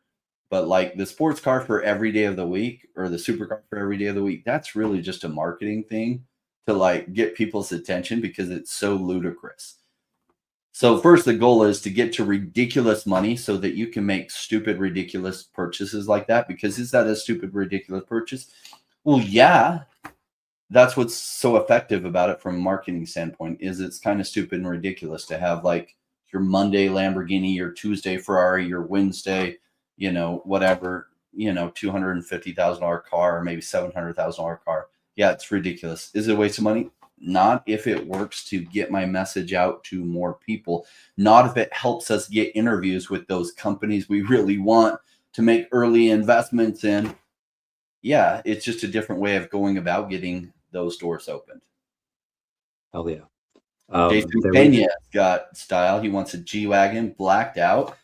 but like the sports car for every day of the week, or the supercar for every day of the week, that's really just a marketing thing to like get people's attention because it's so ludicrous. So first, the goal is to get to ridiculous money so that you can make stupid, ridiculous purchases like that. Because is that a stupid, ridiculous purchase? Well, yeah, that's what's so effective about it from a marketing standpoint, is it's kind of stupid and ridiculous to have like your Monday Lamborghini, your Tuesday Ferrari, your Wednesday, whatever, $250,000 car, or maybe $700,000 car. Yeah, it's ridiculous. Is it a waste of money? Not if it works to get my message out to more people. Not if it helps us get interviews with those companies we really want to make early investments in. Yeah, it's just a different way of going about getting those doors opened. Hell yeah. Jason Pena's got style. He wants a G-Wagon blacked out.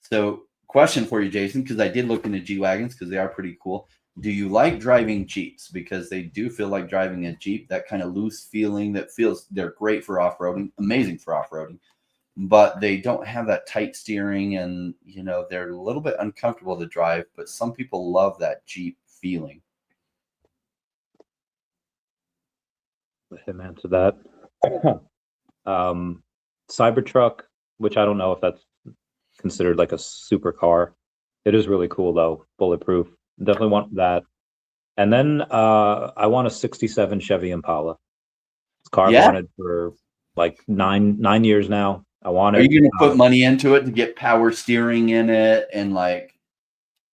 So question for you, Jason, because I did look into G-Wagons because they are pretty cool. Do you like driving Jeeps? Because they do feel like driving a Jeep, that kind of loose feeling that feels, they're great for off-roading, amazing for off-roading, but they don't have that tight steering, and they're a little bit uncomfortable to drive, but some people love that Jeep feeling. Let him answer that. Cybertruck, which I don't know if that's considered like a supercar. It is really cool though, bulletproof. Definitely want that. And then I want a 67 Chevy Impala. This car I've wanted for like nine years now. I want it. Are you going to put money into it to get power steering in it and like?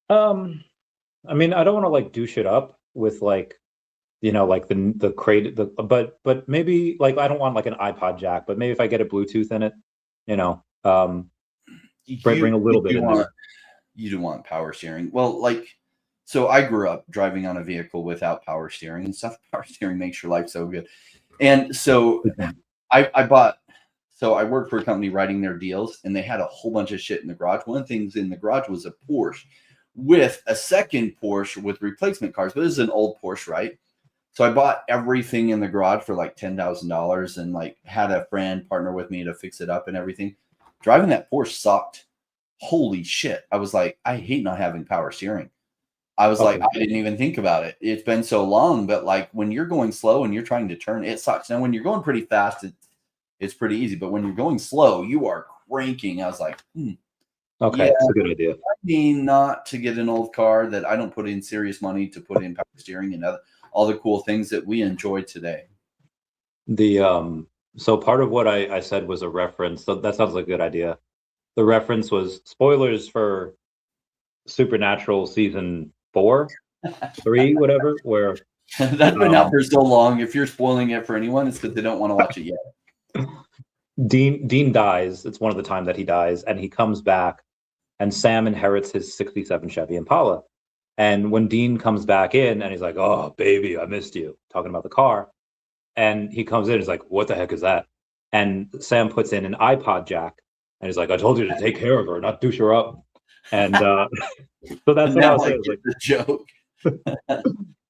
I mean, I don't want to like do shit up with like, like the crate, but maybe like I don't want like an iPod jack, but maybe if I get a Bluetooth in it, bring a little bit in there. You do want power steering. Well, so I grew up driving on a vehicle without power steering and stuff. Power steering makes your life so good. And so I worked for a company writing their deals, and they had a whole bunch of shit in the garage. One of the things in the garage was a Porsche with a second Porsche with replacement cars, but this is an old Porsche, right? So I bought everything in the garage for like $10,000 and like had a friend partner with me to fix it up and everything. Driving that Porsche sucked. Holy shit. I was like, I hate not having power steering. I was like, I didn't even think about it. It's been so long, but like when you're going slow and you're trying to turn, it sucks. Now, when you're going pretty fast, it's pretty easy. But when you're going slow, you are cranking. I was like, Okay, Yeah, it's a good idea. I mean, not to get an old car that I don't put in serious money to put in power steering and all the cool things that we enjoy today. The so part of what I said was a reference. So that sounds like a good idea. The reference was spoilers for Supernatural season 4, 3, whatever, where That's been out for so long. If you're spoiling it for anyone, it's because they don't want to watch it yet. Dean dies. It's one of the time that he dies, and he comes back, and Sam inherits his 67 Chevy Impala. And when Dean comes back in and he's like, "Oh, baby, I missed you," talking about the car, and he comes in, he's like, "What the heck is that?" And Sam puts in an iPod jack, and he's like, "I told you to take care of her, not douche her up." And so that's what I was saying. Like the joke.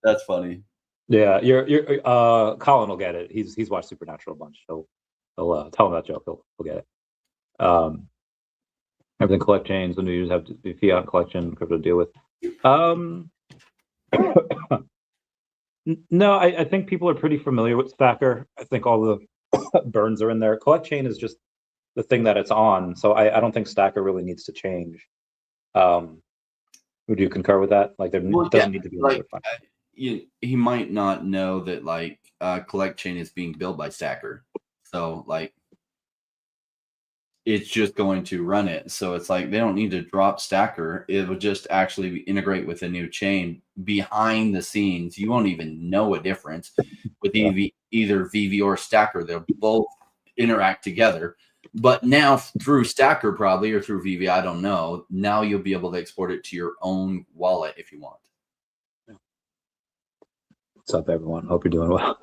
That's funny. Yeah, you're Colin will get it. He's watched Supernatural a bunch. He'll tell him that joke. He'll get it. Everything collect chains. The new users have the fiat collection crypto to deal with. No, I think people are pretty familiar with Stacker. I think all the burns are in there. Collect chain is just the thing that it's on. So I don't think Stacker really needs to change. Would you concur with that? Like there doesn't need to be like he might not know that like collect chain is being built by Stacker. So like it's just going to run it. So it's like they don't need to drop Stacker. It would just actually integrate with a new chain behind the scenes. You won't even know a difference with either VeVe or Stacker. They'll both interact together. But now through Stacker probably or through VeVe, I don't know. Now you'll be able to export it to your own wallet if you want. What's up, everyone? Hope you're doing well.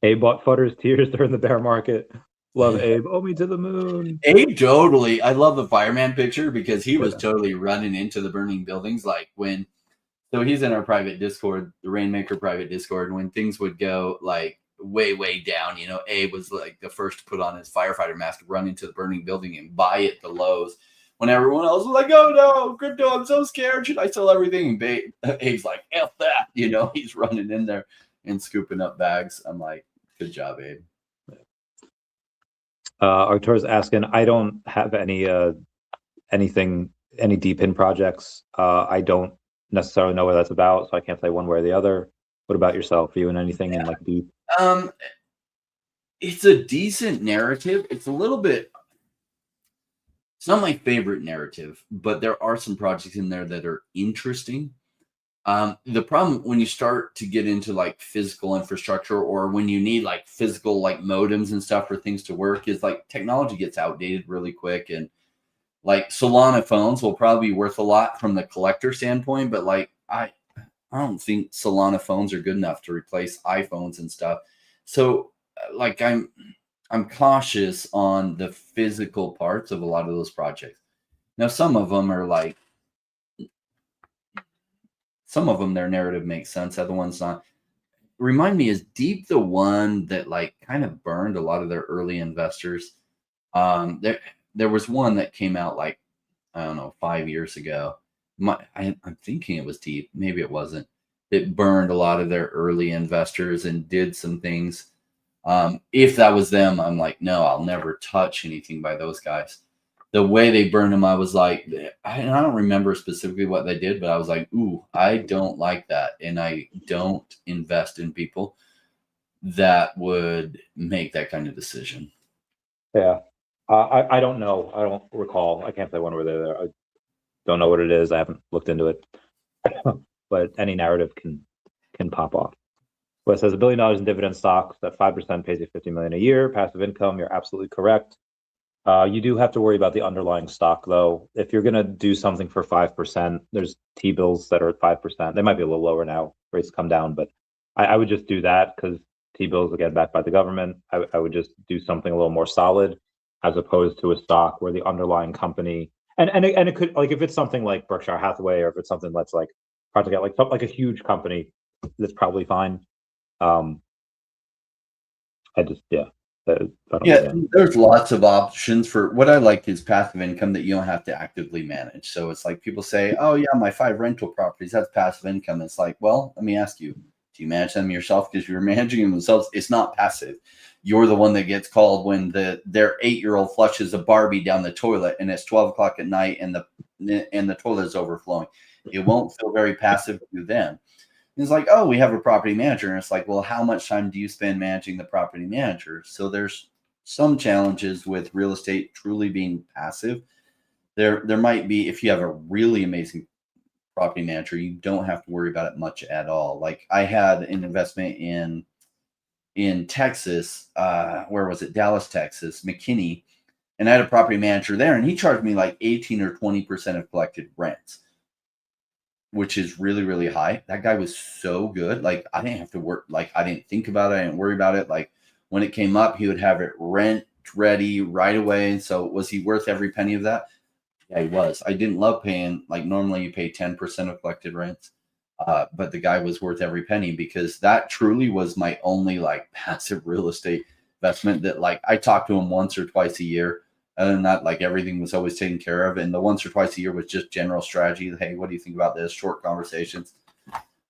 Abe bought Futter's tears during the bear market. Love Abe. Me to the moon. Abe totally. I love the fireman picture because he was totally running into the burning buildings. Like so he's in our private Discord, the Rainmaker private Discord. When things would go like way down, Abe was like the first to put on his firefighter mask, run into the burning building and buy it the lows. When everyone else was like, "Oh no, crypto, I'm so scared. Should I sell everything?" And Abe's like, "F that." He's running in there and scooping up bags. I'm like, good job, Abe. Artur's asking, I don't have any deep in projects. I don't necessarily know what that's about, so I can't say one way or the other. What about yourself? Are you in anything in like deep? It's a decent narrative. It's a little bit. It's not my favorite narrative, but there are some projects in there that are interesting. The problem when you start to get into like physical infrastructure or when you need like physical like modems and stuff for things to work is like technology gets outdated really quick. And like Solana phones will probably be worth a lot from the collector standpoint, but like I don't think Solana phones are good enough to replace iPhones and stuff. So like I'm cautious on the physical parts of a lot of those projects. Now, some of them are like, some of them, their narrative makes sense. Other ones not. Remind me, is Deep the one that like kind of burned a lot of their early investors? There was one that came out like, I don't know, 5 years ago. I'm thinking it was Deep. Maybe it wasn't. It burned a lot of their early investors and did some things. If that was them, I'm like, no, I'll never touch anything by those guys. The way they burned them, I was like, I don't remember specifically what they did, but I was like, ooh, I don't like that. And I don't invest in people that would make that kind of decision. Yeah. I don't know. I don't recall. I can't say one way or the other. I don't know what it is. I haven't looked into it. But any narrative can pop off. But it says $1 billion in dividend stocks that 5% pays you $50 million a year. Passive income, you're absolutely correct. You do have to worry about the underlying stock, though. If you're going to do something for 5%, there's T-bills that are at 5%. They might be a little lower now. Rates come down, but I would just do that because T-bills are getting backed by the government. I would just do something a little more solid as opposed to a stock where the underlying company and it could, like, if it's something like Berkshire Hathaway or if it's something that's like hard to get, like a huge company, that's probably fine. There's lots of options for what I like is passive income that you don't have to actively manage. So it's like people say, oh yeah, my 5 rental properties, that's passive income. It's like, well, let me ask you, Do you manage them yourself? Because you're managing them themselves. It's not passive. You're the one that gets called when their 8-year-old flushes a Barbie down the toilet and it's 12 o'clock at night and the toilet is overflowing. It won't feel very passive to them. It's like, oh, we have a property manager. And it's like, well, how much time do you spend managing the property manager? So there's some challenges with real estate truly being passive. There might be, if you have a really amazing property manager, you don't have to worry about it much at all. Like I had an investment in Texas, where was it? Dallas, Texas, McKinney. And I had a property manager there, and he charged me like 18 or 20% of collected rents, which is really, really high. That guy was so good. Like I didn't have to work. Like I didn't think about it. I didn't worry about it. Like when it came up, he would have it rent ready right away. So was he worth every penny of that? Yeah, he was. I didn't love paying, like normally you pay 10% of collected rents. But the guy was worth every penny, because that truly was my only like passive real estate investment that like I talked to him once or twice a year. Other than that, like everything was always taken care of. And the once or twice a year was just general strategy. Hey, what do you think about this? Short conversations.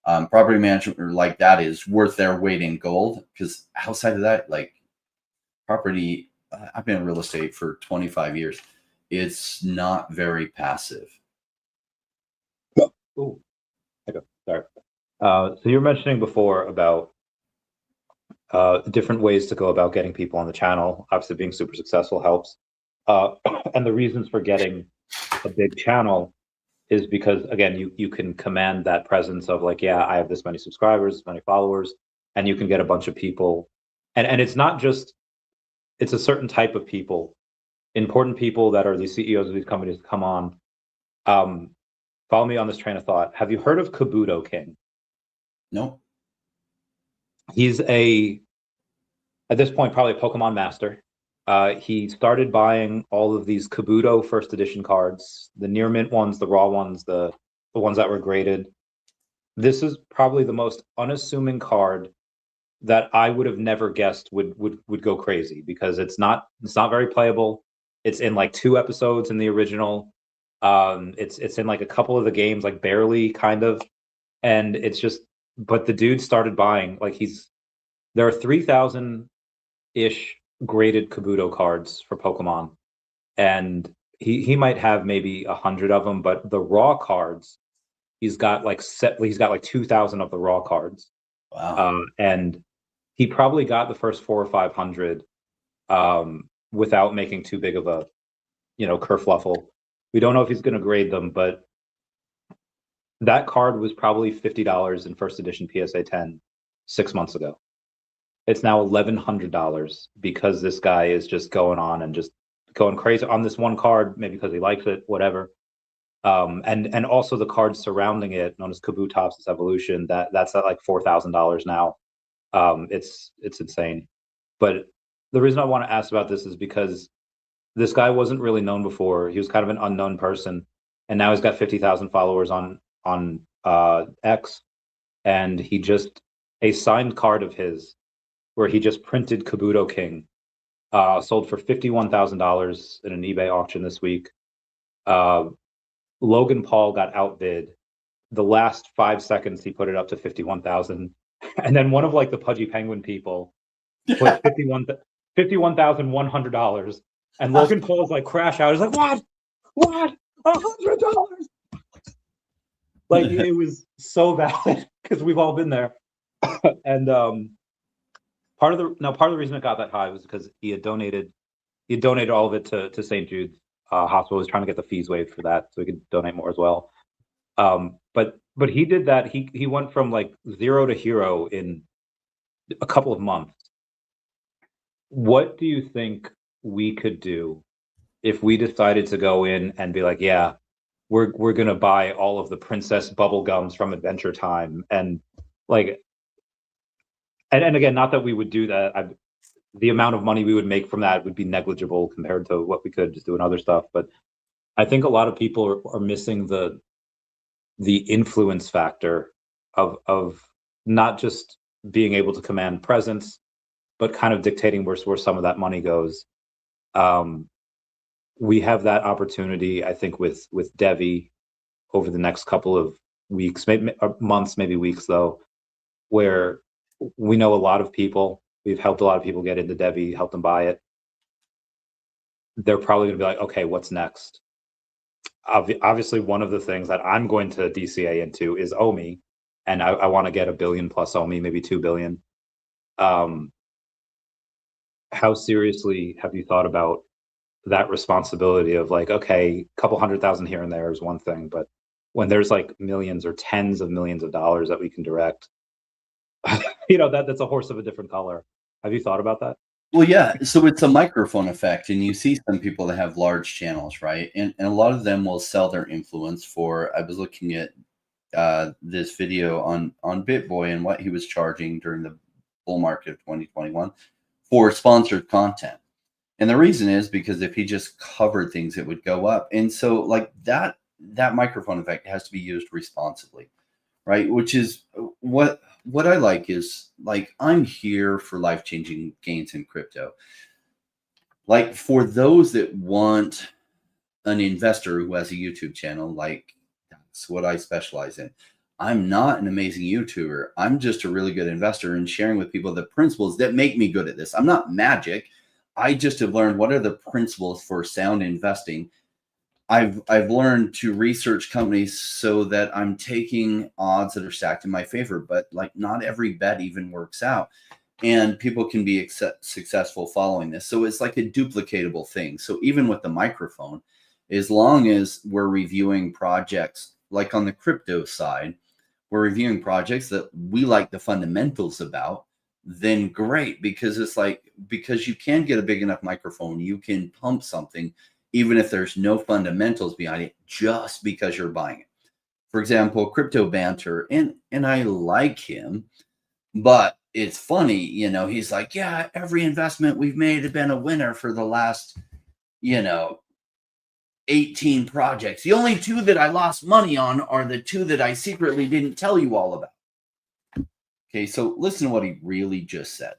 Property management like that is worth their weight in gold, because outside of that, like property, I've been in real estate for 25 years. It's not very passive. Oh, okay, sorry. So you were mentioning before about different ways to go about getting people on the channel. Obviously, being super successful helps. And the reasons for getting a big channel is because, again, you can command that presence of like, yeah, I have this many subscribers, this many followers, and you can get a bunch of people. And it's not just, it's a certain type of people, important people that are the CEOs of these companies come on. Follow me on this train of thought. Have you heard of Kabuto King? No. He's at this point, probably a Pokemon master. He started buying all of these Kabuto first edition cards, the near mint ones, the raw ones, the ones that were graded. This is probably the most unassuming card that I would have never guessed would go crazy, because it's not very playable. It's in like 2 episodes in the original. It's in like a couple of the games, like barely, kind of. And it's just, but the dude started buying, like there are 3,000-ish graded Kabuto cards for Pokemon, and he might have maybe 100 of them, but the raw cards, he's got like 2,000 of the raw cards. Wow. And he probably got the first 400 or 500 without making too big of a kerfluffle. We don't know if he's going to grade them, but that card was probably $50 in first edition PSA 10 6 months ago. It's now $1,100 because this guy is just going on and just going crazy on this one card, maybe because he likes it, whatever. And also the cards surrounding it, known as Kabutops' Evolution, that's at like $4,000 now. It's insane. But the reason I want to ask about this is because this guy wasn't really known before. He was kind of an unknown person, and now he's got 50,000 followers on X, and a signed card of his where he just printed Kabuto King, sold for $51,000 in an eBay auction this week. Logan Paul got outbid. The last 5 seconds, he put it up to 51,000, and then one of like the Pudgy Penguin people put $51,100, and Logan Paul's like crash out. He's like, what? $100? Like it was so bad, because we've all been there. And part of the reason it got that high was because he had donated all of it to St. Jude's Hospital. He was trying to get the fees waived for that, so he could donate more as well. But he did that. He went from like zero to hero in a couple of months. What do you think we could do if we decided to go in and be like, yeah, we're gonna buy all of the princess bubble gums from Adventure Time, and like, and again, not that we would do that. The amount of money we would make from that would be negligible compared to what we could just do in other stuff. But I think a lot of people are missing the influence factor of not just being able to command presence, but kind of dictating where some of that money goes. We have that opportunity, I think, with DEVVE over the next couple of weeks, maybe months, maybe weeks, though. where we know a lot of people, we've helped a lot of people get into DEVVE, helped them buy it. They're probably going to be like, okay, what's next? Obviously, one of the things that I'm going to DCA into is OMI, and I want to get $1 billion plus OMI, maybe 2 billion. How seriously have you thought about that responsibility of like, okay, a couple 100,000 here and there is one thing, but when there's like millions or tens of millions of dollars that we can direct, that's a horse of a different color. Have you thought about that? Well, yeah. So it's a microphone effect, and you see some people that have large channels, right? And a lot of them will sell their influence for. I was looking at this video on BitBoy and what he was charging during the bull market of 2021 for sponsored content. And the reason is because if he just covered things, it would go up. And so like that microphone effect has to be used responsibly, right? Which is what I like is like, I'm here for life-changing gains in crypto. Like for those that want an investor who has a YouTube channel, like that's what I specialize in. I'm not an amazing YouTuber. I'm just a really good investor in sharing with people the principles that make me good at this. I'm not magic. I just have learned what are the principles for sound investing. I've learned to research companies so that I'm taking odds that are stacked in my favor, but like not every bet even works out, and people can be successful following this. So it's like a duplicatable thing. So even with the microphone, as long as we're reviewing projects, like on the crypto side, we're reviewing projects that we like the fundamentals about, then great, because it's like, because you can get a big enough microphone, you can pump something even if there's no fundamentals behind it, just because you're buying it. For example, Crypto Banter, and I like him, but it's funny, he's like, yeah, every investment we've made has been a winner for the last, 18 projects. The only 2 that I lost money on are the 2 that I secretly didn't tell you all about. Okay, so listen to what he really just said.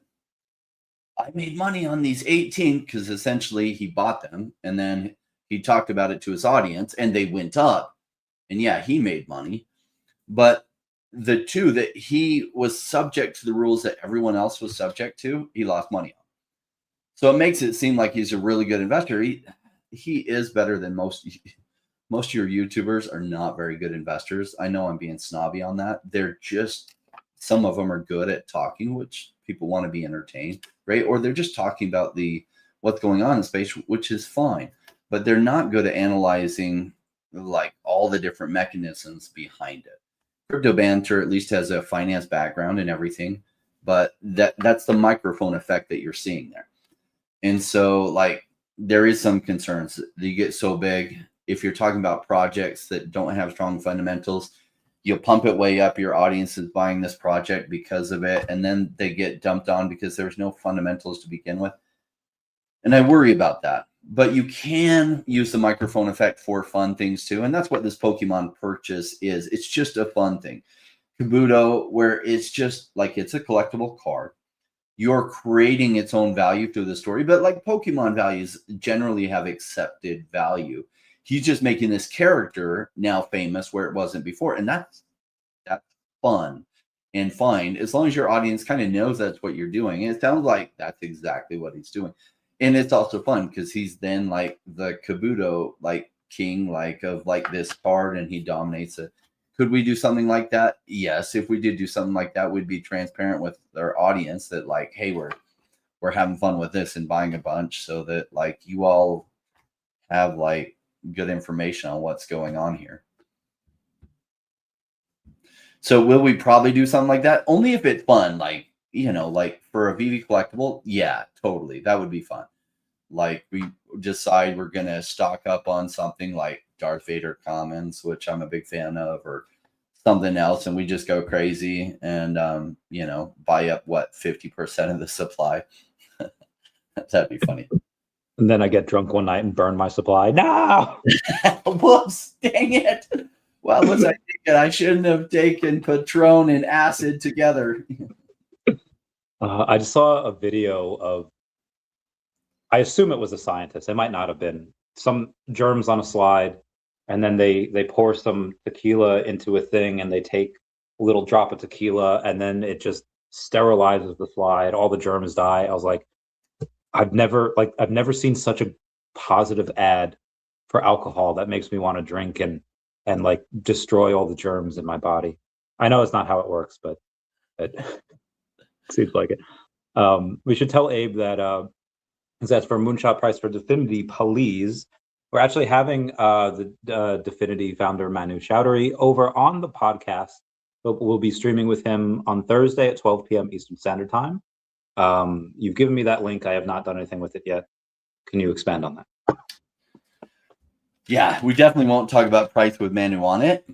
I made money on these 18 because essentially he bought them, and then he talked about it to his audience and they went up. And yeah, he made money. But the 2 that he was subject to the rules that everyone else was subject to, he lost money on. So it makes it seem like he's a really good investor. He is better than most of your YouTubers are not very good investors. I know I'm being snobby on that. They're just, some of them are good at talking, which people want to be entertained, right? Or they're just talking about what's going on in space, which is fine, but they're not good at analyzing like all the different mechanisms behind it. Crypto Banter at least has a finance background and everything, but that's the microphone effect that you're seeing there. And so like there is some concerns that you get so big. If you're talking about projects that don't have strong fundamentals, you'll pump it way up. Your audience is buying this project because of it, and then they get dumped on because there's no fundamentals to begin with. And I worry about that. But you can use the microphone effect for fun things too, and that's what this Pokemon purchase is. It's just a fun thing. Kabuto, where it's just like it's a collectible card. You're creating its own value through the story, but like Pokemon values generally have accepted value. He's just making this character now famous where it wasn't before. And that's fun and fine, as long as your audience kind of knows that's what you're doing. And it sounds like that's exactly what he's doing. And it's also fun because he's then like the Kabuto, like king, like of like this card, and he dominates it. Could we do something like that? Yes. If we did do something like that, we'd be transparent with our audience that like, hey, we're having fun with this and buying a bunch, so that like you all have like good information on what's going on here. So will we probably do something like that? Only if it's fun, like, like for a VeVe collectible. Yeah, totally. That would be fun. Like we decide we're going to stock up on something like Darth Vader commons, which I'm a big fan of, or something else, and we just go crazy and buy up 50% of the supply. That'd be funny. And then I get drunk one night and burn my supply. No! Whoops, dang it. What was I thinking? I shouldn't have taken Patron and acid together. I just saw a video of, I assume it was a scientist. It might not have been. Some germs on a slide, and then they pour some tequila into a thing, and they take little drop of tequila, and then it just sterilizes the slide. All the germs die. I was like, I've never seen such a positive ad for alcohol that makes me want to drink and like destroy all the germs in my body. I know it's not how it works, but it seems like it. We should tell Abe that that's for Moonshot Price for DEVVE, please. We're actually having the DEVVE founder Manu Chowdhury over on the podcast. We'll be streaming with him on Thursday at 12 p.m. Eastern Standard Time. You've given me that link. I have not done anything with it yet. Can you expand on that? Yeah, we definitely won't talk about price with Manu on it.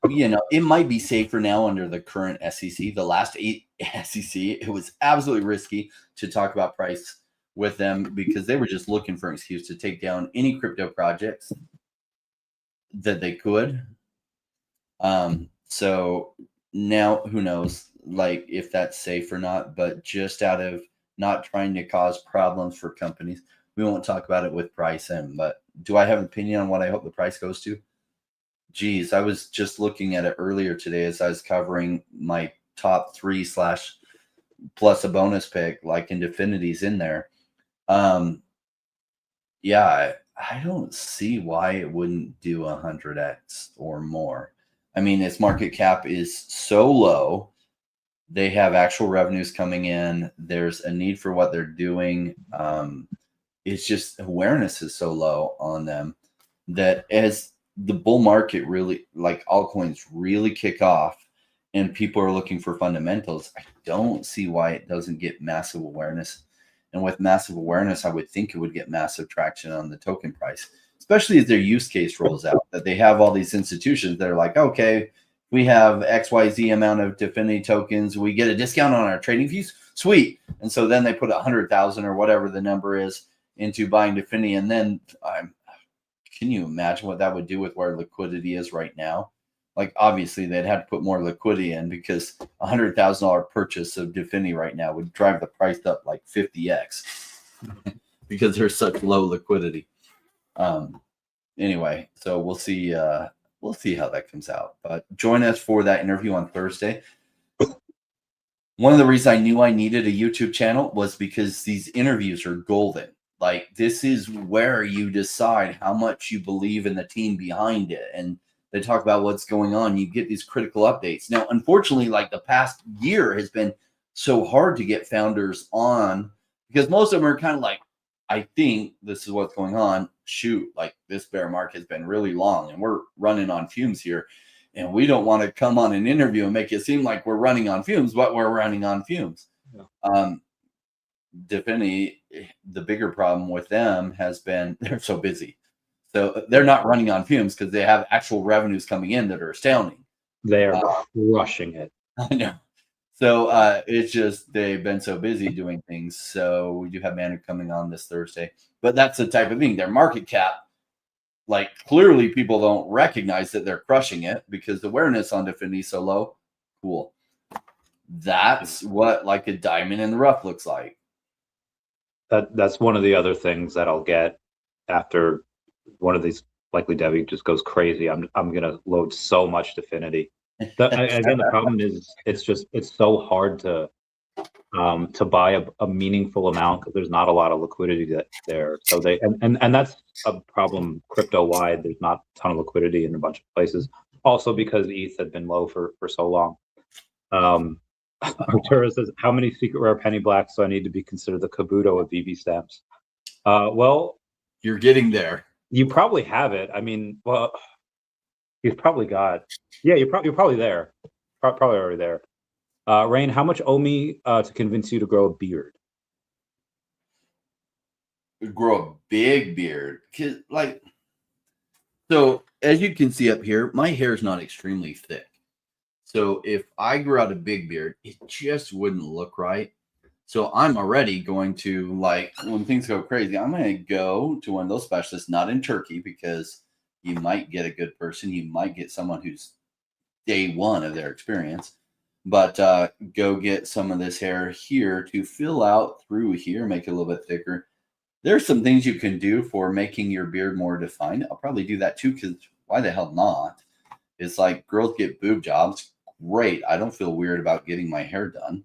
You know, it might be safer now under the current SEC. The last 8 SEC, it was absolutely risky to talk about price with them because they were just looking for an excuse to take down any crypto projects that they could. So now who knows, like, if that's safe or not, but just out of not trying to cause problems for companies, we won't talk about it with price in. But do I have an opinion on what I hope the price goes to? Geez, I was just looking at it earlier today as I was covering my top 3 / plus a bonus pick, like in DEFINITY's in there. Yeah, I don't see why it wouldn't do 100x or more. I mean, its market cap is so low. They have actual revenues coming in. There's a need for what they're doing. It's just awareness is so low on them that as the bull market really, like altcoins really kick off and people are looking for fundamentals, I don't see why it doesn't get massive awareness. And with massive awareness, I would think it would get massive traction on the token price, especially as their use case rolls out, that they have all these institutions that are like, okay, we have XYZ amount of DEFINITY tokens. We get a discount on our trading fees. Sweet. And so then they put 100,000 or whatever the number is into buying DEFINITY. And then can you imagine what that would do with where liquidity is right now? Like, obviously, they'd have to put more liquidity in because $100,000 purchase of DEFINITY right now would drive the price up like 50x because there's such low liquidity. Anyway, so we'll see. We'll see how that comes out. But join us for that interview on Thursday. One of the reasons I knew I needed a YouTube channel was because these interviews are golden. Like, this is where you decide how much you believe in the team behind it. And they talk about what's going on. You get these critical updates. Now, unfortunately, like the past year has been so hard to get founders on because most of them are kind of like, I think this is what's going on. Shoot, like this bear market has been really long and we're running on fumes here. And we don't want to come on an interview and make it seem like we're running on fumes, but we're running on fumes. Yeah. DEFINITY, the bigger problem with them has been they're so busy. So they're not running on fumes because they have actual revenues coming in that are astounding. They are crushing it. I know. So it's just they've been so busy doing things. So we do have Manu coming on this Thursday. But that's the type of thing. Their market cap, like, clearly people don't recognize that they're crushing it because the awareness on DEFINITY is so low. Cool. That's what like a diamond in the rough looks like. That's one of the other things that I'll get after one of these likely DEVVE just goes crazy. I'm gonna load so much DEFINITY. Again, the problem is it's so hard to buy a meaningful amount because there's not a lot of liquidity there. So they and that's a problem crypto wide. There's not a ton of liquidity in a bunch of places. Also because ETH had been low for so long. Arturo says, how many secret rare penny blacks do I need to be considered the Kabuto of VeVe stamps? Well, you're getting there. You probably have it. I mean, well, you've probably got. Yeah, you're probably there. Probably already there. Rain, how much OMI to convince you to grow a beard? Grow a big beard, like. So as you can see up here, my hair is not extremely thick. So if I grew out a big beard, it just wouldn't look right. So I'm already going to, like, when things go crazy, I'm going to go to one of those specialists, not in Turkey, because you might get a good person. You might get someone who's day one of their experience. But go get some of this hair here to fill out through here, make it a little bit thicker. There's some things you can do for making your beard more defined. I'll probably do that too, because why the hell not? It's like girls get boob jobs. great. I don't feel weird about getting my hair done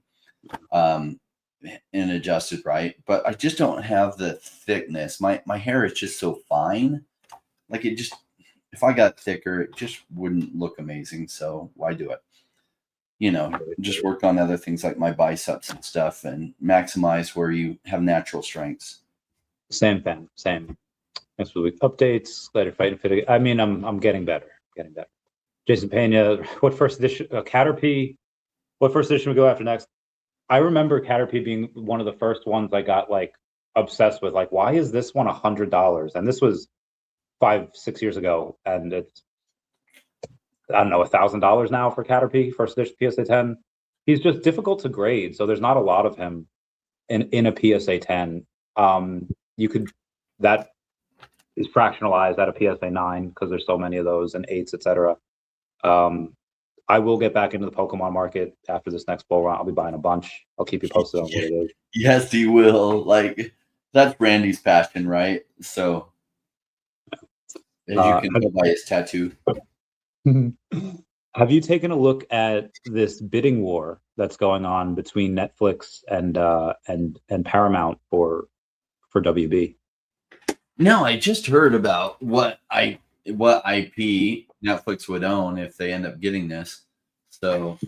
and adjusted right, but I just don't have the thickness. My hair is just so fine. Like it just, if I got thicker, it just wouldn't look amazing. So why do it? Just work on other things like my biceps and stuff and maximize where you have natural strengths. Same thing. Same. Next week updates. Later fight and fit. I mean, I'm getting better. Getting better. Jason Pena. What first edition? Caterpie. What first edition we go after next? I remember Caterpie being one of the first ones I got like obsessed with. Like, why is this one $100? And this was 5-6 years ago, and it's, I don't know, $1,000 now for Caterpie first edition PSA 10. He's just difficult to grade, so there's not a lot of him in a PSA 10. You could, that is fractionalized at a PSA 9 because there's so many of those and 8s, etc. I will get back into the Pokemon market after this next bull run. I'll be buying a bunch. I'll keep you posted on what it is. Yes, you will. Like, that's Randy's passion, right? So, as you can tell by his tattoo. Have you taken a look at this bidding war that's going on between Netflix and Paramount for WB? No, I just heard about what IP Netflix would own if they end up getting this. So,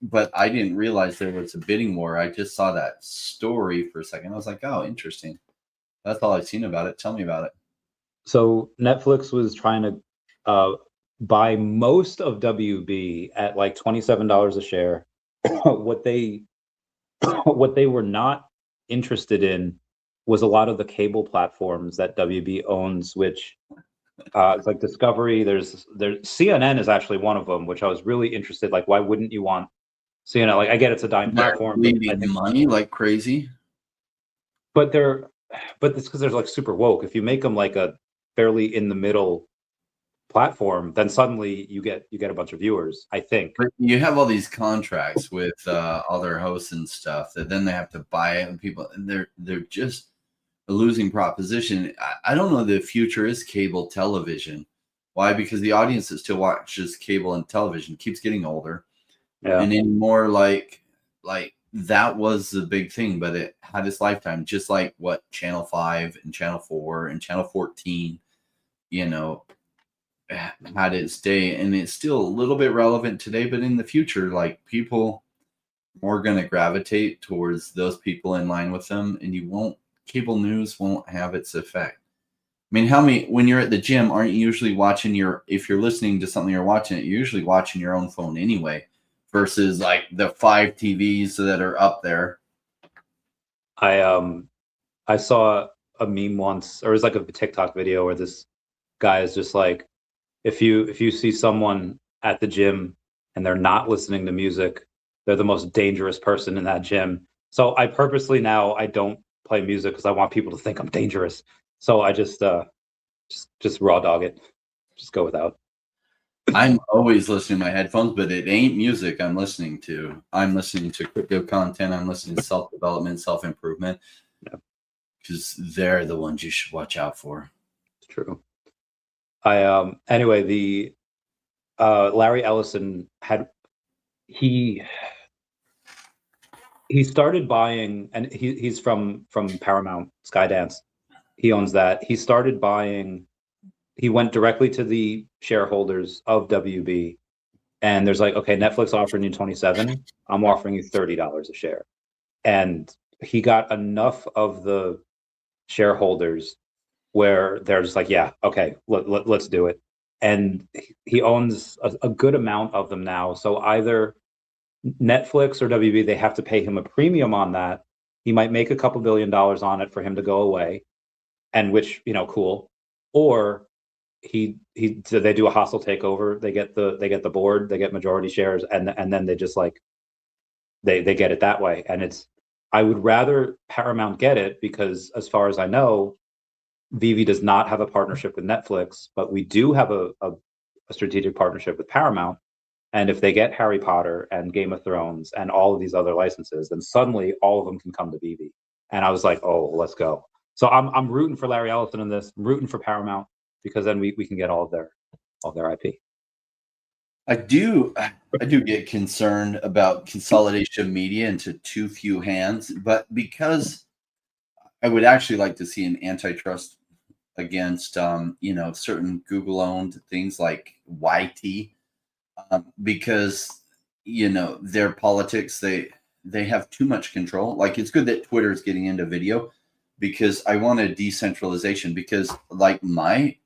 but I didn't realize there was a bidding war. I just saw that story for a second. I was like, oh, interesting. That's all I've seen about it. Tell me about it. So Netflix was trying to buy most of WB at like $27 a share. What they were not interested in was a lot of the cable platforms that WB owns, which it's like Discovery. There's CNN is actually one of them, which I was really interested. Like, why wouldn't you want CNN? Like, I get it's a dying platform, leaving money like crazy. But it's because they're like super woke. If you make them like a fairly in the middle platform, then suddenly you get a bunch of viewers, I think. But you have all these contracts with all their hosts and stuff that then they have to buy it, and people, and they're just a losing proposition. I don't know the future is cable television. Why? Because the audience that still watches cable and television keeps getting older. Yeah. And anymore like that was the big thing, but it had its lifetime, just like what Channel 5 and Channel 4 and Channel 14, had its day, and it's still a little bit relevant today, but in the future, like, people more going to gravitate towards those people in line with them, and cable news won't have its effect. I mean, when you're at the gym, aren't you usually watching if you're listening to something you're watching it, you're usually watching your own phone anyway, versus like the 5 TVs that are up there. I saw a meme once, or it was like a TikTok video where this guy is just like, if you see someone at the gym and they're not listening to music, they're the most dangerous person in that gym. So I purposely now I don't play music because I want people to think I'm dangerous. So I just raw dog it, just go without. I'm always listening to my headphones, but it ain't music I'm listening to. I'm listening to crypto content. I'm listening to self-development, self-improvement, because they're the ones you should watch out for. It's true. Anyway, the Larry Ellison he started buying, and he's from Paramount Skydance. He owns that. He started buying. He went directly to the shareholders of WB, and there's like, okay, Netflix offering you 27, I'm offering you $30 a share, and he got enough of the shareholders where they're just like, yeah, okay, let's do it. And he owns a good amount of them now. So either Netflix or WB, they have to pay him a premium on that. He might make a couple $2 billion on it for him to go away, and which, cool. Or so they do a hostile takeover. They get the board, they get majority shares, and then they just like they get it that way. And I would rather Paramount get it, because as far as I know, VeVe does not have a partnership with Netflix, but we do have a strategic partnership with Paramount. And if they get Harry Potter and Game of Thrones and all of these other licenses, then suddenly all of them can come to VeVe. And I was like, oh, let's go. So I'm rooting for Larry Ellison in this. I'm rooting for Paramount, because then we can get all of their IP. I do. I do get concerned about consolidation of media into too few hands, but because I would actually like to see an antitrust against, certain Google-owned things like YT, because their politics, they have too much control. Like, it's good that Twitter is getting into video because I want a decentralization. Because like my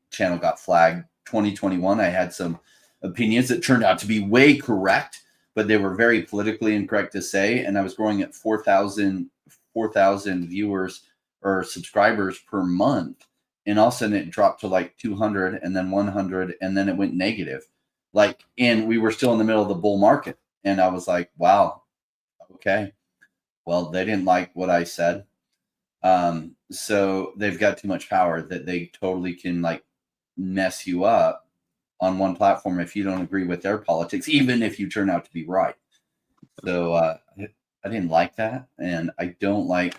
channel got flagged 2021. I had some opinions that turned out to be way correct, but they were very politically incorrect to say. And I was growing at 4,000 viewers or subscribers per month. And all of a sudden it dropped to like 200 and then 100. And then it went negative. And we were still in the middle of the bull market. And I was like, wow, okay. Well, they didn't like what I said. So they've got too much power that they totally can mess you up on one platform if you don't agree with their politics, even if you turn out to be right. So I didn't like that. And I don't like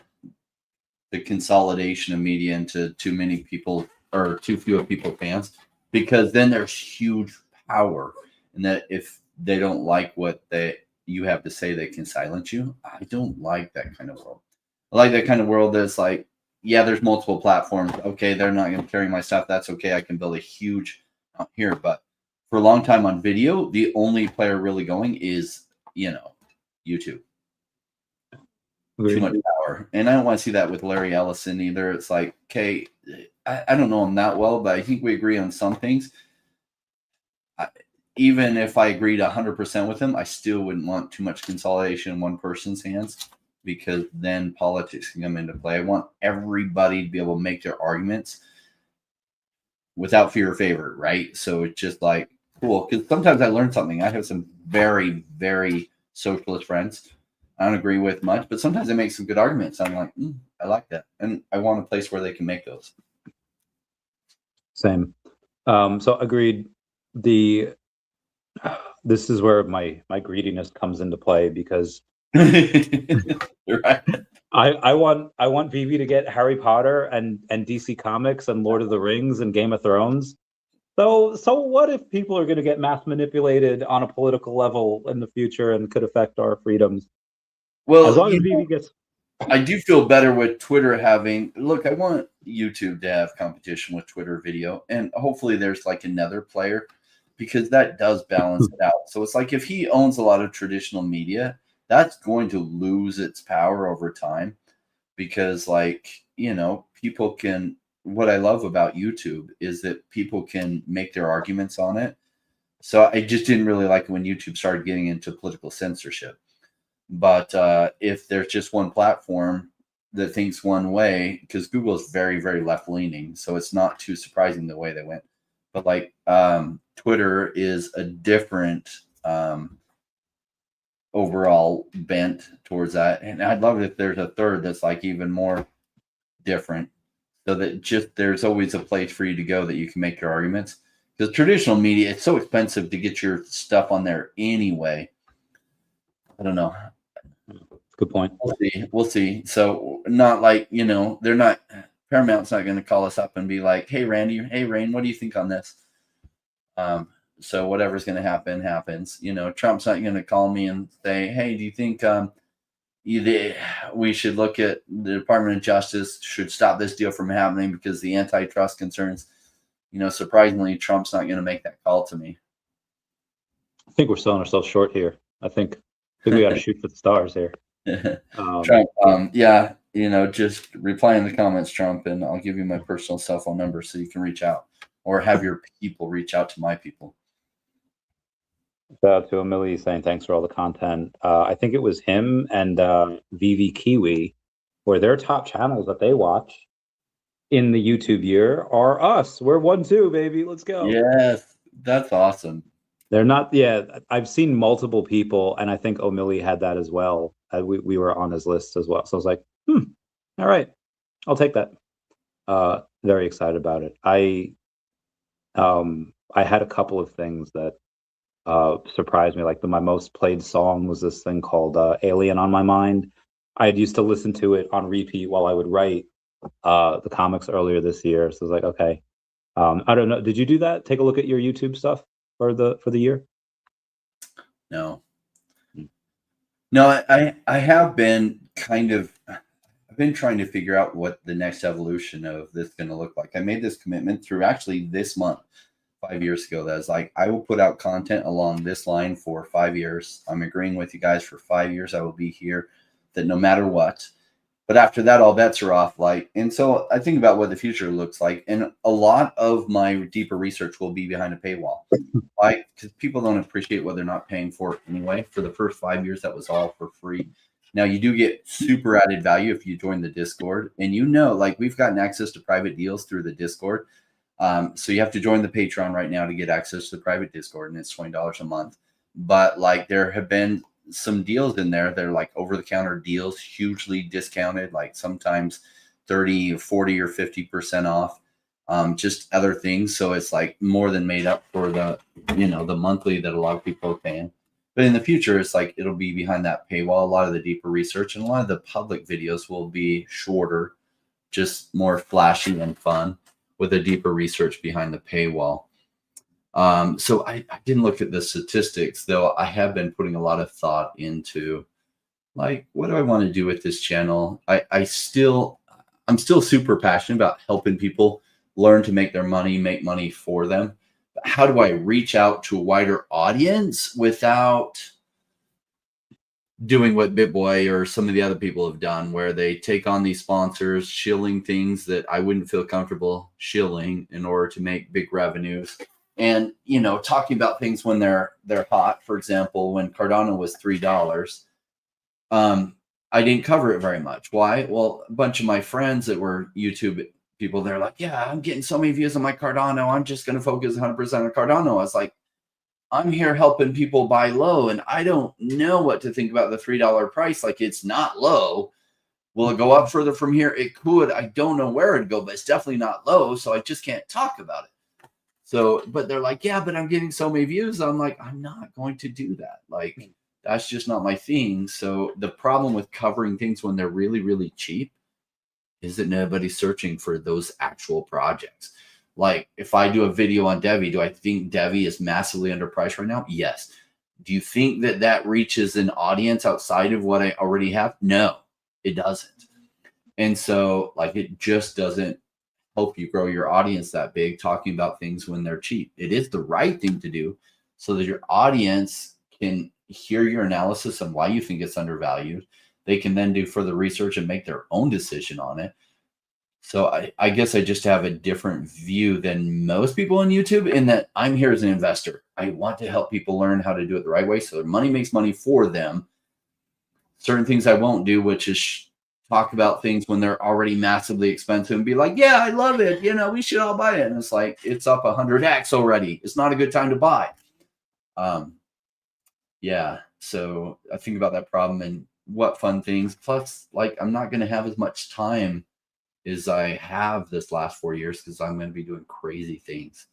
the consolidation of media into too many people or too few people fans, because then there's huge power. And that if they don't like what you have to say, they can silence you. I don't like that kind of world. I like that kind of world that's like, yeah, there's multiple platforms. Okay, they're not going to carry my stuff. That's okay. I can build a huge out here. But for a long time on video, the only player really going is, YouTube. Too much power. And I don't want to see that with Larry Ellison either. It's like, okay, I don't know him that well, but I think we agree on some things. Even if I agreed 100% with him, I still wouldn't want too much consolidation in one person's hands, because then politics can come into play. I want everybody to be able to make their arguments without fear or favor, right? So it's just like, cool. Because sometimes I learn something. I have some very, very socialist friends I don't agree with much, but sometimes they make some good arguments. I'm like, I like that. And I want a place where they can make those. Same. So agreed. This is where my greediness comes into play, because You're right. I want VeVe to get Harry Potter and DC Comics and Lord of the Rings and Game of Thrones. So what if people are going to get mass manipulated on a political level in the future and could affect our freedoms? Well, as long as VeVe gets. I do feel better with Twitter having. Look, I want YouTube to have competition with Twitter video, and hopefully there's like another player, because that does balance it out. So it's like, if he owns a lot of traditional media, that's going to lose its power over time, because people can. What I love about YouTube is that people can make their arguments on it. So I just didn't really like it when YouTube started getting into political censorship. But if there's just one platform that thinks one way, because Google is very, very left leaning, so it's not too surprising the way they went. But Twitter is a different overall bent towards that, and I'd love it if there's a third that's even more different, so that just there's always a place for you to go that you can make your arguments. Because traditional media, it's so expensive to get your stuff on there anyway. I don't know. Good point. We'll see. So not they're not, Paramount's not going to call us up and be like, hey, Randy, hey, Rain, what do you think on this? So whatever's going to happen, happens. Trump's not going to call me and say, hey, do you think we should look at the Department of Justice should stop this deal from happening because the antitrust concerns? Surprisingly, Trump's not going to make that call to me. I think we're selling ourselves short here. I think we got to shoot for the stars here. Trump, just reply in the comments, Trump, and I'll give you my personal cell phone number so you can reach out, or have your people reach out to my people. Shout out to Emily saying thanks for all the content. I think it was him and VeVe Kiwi, where their top channels that they watch in the YouTube year are us. We're 1-2, baby. Let's go. Yes, that's awesome. They're not. Yeah, I've seen multiple people, and I think O'Malley had that as well. We were on his list as well, so I was like, all right, I'll take that. Very excited about it. I had a couple of things that surprised me. My most played song was this thing called "Alien on My Mind." I had used to listen to it on repeat while I would write the comics earlier this year. So I was like, okay. I don't know. Did you do that? Take a look at your YouTube stuff for the year? No. No, I have been I've been trying to figure out what the next evolution of this is going to look like. I made this commitment through actually this month, 5 years ago. That was like, I will put out content along this line for 5 years. I'm agreeing with you guys for 5 years. I will be here, that no matter what. But after that, all bets are off. And so I think about what the future looks like. And a lot of my deeper research will be behind a paywall. Why? Because people don't appreciate what they're not paying for anyway. For the first 5 years, that was all for free. Now, you do get super added value if you join the Discord. And we've gotten access to private deals through the Discord. So you have to join the Patreon right now to get access to the private Discord, and it's $20 a month. But there have been some deals in there. They're over-the-counter deals, hugely discounted, sometimes 30, 40, or 50% off. Just other things. So it's more than made up for the monthly that a lot of people are paying. But in the future, it's it'll be behind that paywall. A lot of the deeper research and a lot of the public videos will be shorter, just more flashy and fun, with a deeper research behind the paywall. So I didn't look at the statistics, though. I have been putting a lot of thought into what do I want to do with this channel? I'm still super passionate about helping people learn to make make money for them. But how do I reach out to a wider audience without doing what BitBoy or some of the other people have done, where they take on these sponsors, shilling things that I wouldn't feel comfortable shilling in order to make big revenues. And, talking about things when they're hot. For example, when Cardano was $3, I didn't cover it very much. Why? Well, a bunch of my friends that were YouTube people, they're like, yeah, I'm getting so many views on my Cardano, I'm just going to focus 100% on Cardano. I was like, I'm here helping people buy low, and I don't know what to think about the $3 price. It's not low. Will it go up further from here? It could. I don't know where it'd go, but it's definitely not low, so I just can't talk about it. So, but they're like, yeah, but I'm getting so many views. I'm like, I'm not going to do that. That's just not my thing. So the problem with covering things when they're really, really cheap is that nobody's searching for those actual projects. If I do a video on DEVVE, do I think DEVVE is massively underpriced right now? Yes. Do you think that reaches an audience outside of what I already have? No, it doesn't. And so it just doesn't help you grow your audience that big, talking about things when they're cheap. It is the right thing to do so that your audience can hear your analysis on why you think it's undervalued. They can then do further research and make their own decision on it. So I guess I just have a different view than most people on YouTube, in that I'm here as an investor. I want to help people learn how to do it the right way so their money makes money for them. Certain things I won't do, which is talk about things when they're already massively expensive and be like, yeah, I love it. We should all buy it. And it's it's up 100x already. It's not a good time to buy. Yeah. So I think about that problem and what fun things. Plus, I'm not going to have as much time as I have this last 4 years, because I'm going to be doing crazy things.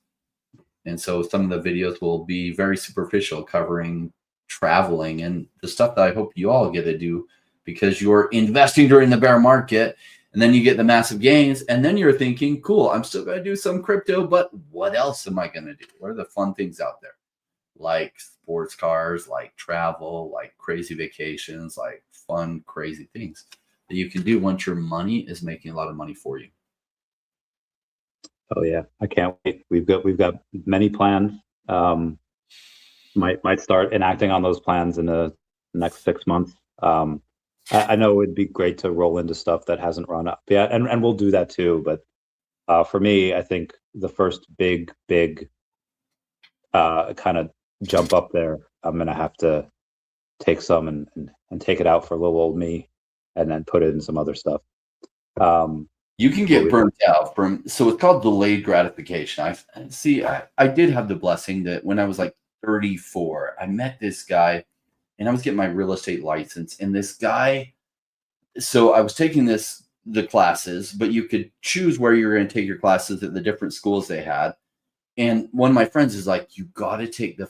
And so some of the videos will be very superficial, covering traveling and the stuff that I hope you all get to do, because you're investing during the bear market, and then you get the massive gains, and then you're thinking, cool, I'm still going to do some crypto, but what else am I going to do? What are the fun things out there? Sports cars, travel, crazy vacations, fun, crazy things that you can do once your money is making a lot of money for you. Oh yeah, I can't wait. We've got many plans. Might start enacting on those plans in the next 6 months. I know it'd be great to roll into stuff that hasn't run up yet, and we'll do that too. But for me, I think the first big kind of jump up there, I'm gonna have to take some and take it out for little old me, and then put it in some other stuff. You can get burnt out from, so it's called delayed gratification. I did have the blessing that when I was 34, I met this guy, and I was getting my real estate license, and this guy, so I was taking the classes, but you could choose where you were going to take your classes at the different schools they had. And one of my friends is like, you got to take the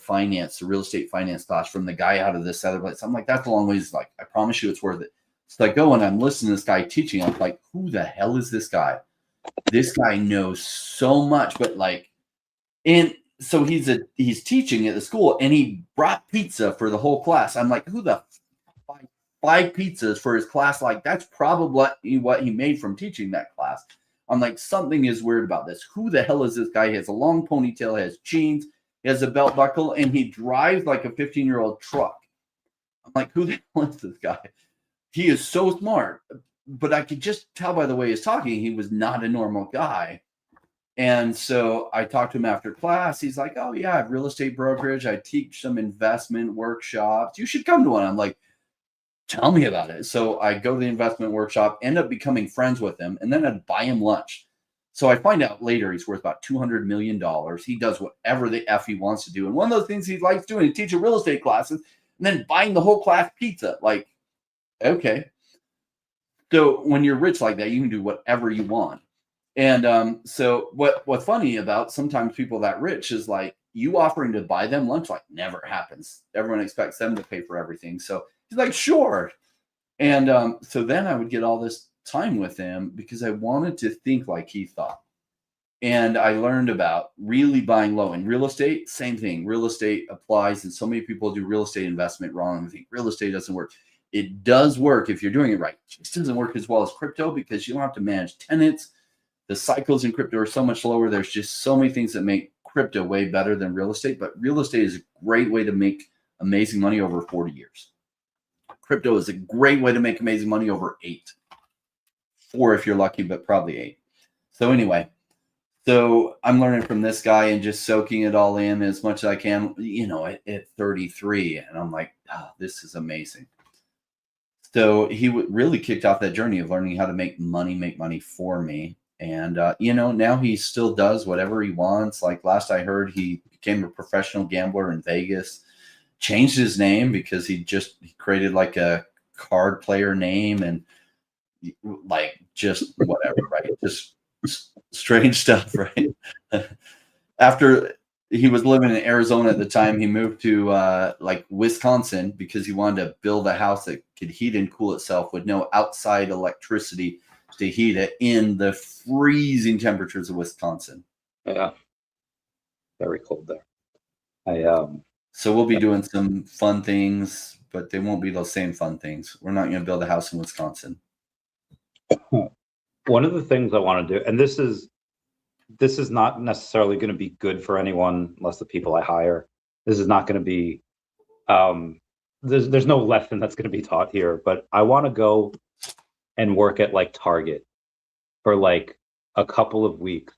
real estate finance class from the guy out of this other place. I'm like, that's a long ways. I promise you it's worth it. So I go and I'm listening to this guy teaching. I'm like, who the hell is this guy? This guy knows so much, but and so he's teaching at the school, and he brought pizza for the whole class. I'm like, who the five pizzas for his class? Like, that's probably what he made from teaching that class. I'm like, something is weird about this. Who the hell is this guy? He has a long ponytail, has jeans, he has a belt buckle, and he drives like a 15-year-old truck. I'm like, who the hell is this guy? He is so smart. But I could just tell by the way he's talking, he was not a normal guy. And so I talked to him after class. He's like, oh, yeah, I have real estate brokerage. I teach some investment workshops. You should come to one. I'm like, tell me about it. So I go to the investment workshop, end up becoming friends with him, and then I'd buy him lunch. So I find out later he's worth about $200 million. He does whatever the F he wants to do. And one of those things he likes doing is teaching real estate classes and then buying the whole class pizza. Like, okay. So when you're rich like that, you can do whatever you want. And so what's funny about sometimes people that rich is like you offering to buy them lunch, like never happens. Everyone expects them to pay for everything. So he's like, sure. And so then I would get all this time with him because I wanted to think like he thought. And I learned about really buying low. In real estate, same thing. Real estate applies, and so many people do real estate investment wrong and think real estate doesn't work. It does work if you're doing it right. It just doesn't work as well as crypto because you don't have to manage tenants. The cycles in crypto are so much lower. There's just so many things that make crypto way better than real estate. But real estate is a great way to make amazing money over 40 years. Crypto is a great way to make amazing money over 8. 4 if you're lucky, but probably 8. So anyway, so I'm learning from this guy and just soaking it all in as much as I can, you know, at 33. And I'm like, oh, this is amazing. So he really kicked off that journey of learning how to make money for me. And, you know, now he still does whatever he wants. Like last I heard, he became a professional gambler in Vegas, changed his name because he created like a card player name and like just whatever, right? Just strange stuff, right? After he was living in Arizona at the time, he moved to like Wisconsin because he wanted to build a house that could heat and cool itself with no outside electricity to heat it in the freezing temperatures of Wisconsin. Yeah, very cold there. So we'll be doing some fun things, but they won't be those same fun things. We're not going to build a house in Wisconsin. One of the things I want to do, and this is not necessarily going to be good for anyone unless the people I hire. This is not going to be, there's no lesson that's going to be taught here, but I want to go and work at like Target for like a couple of weeks.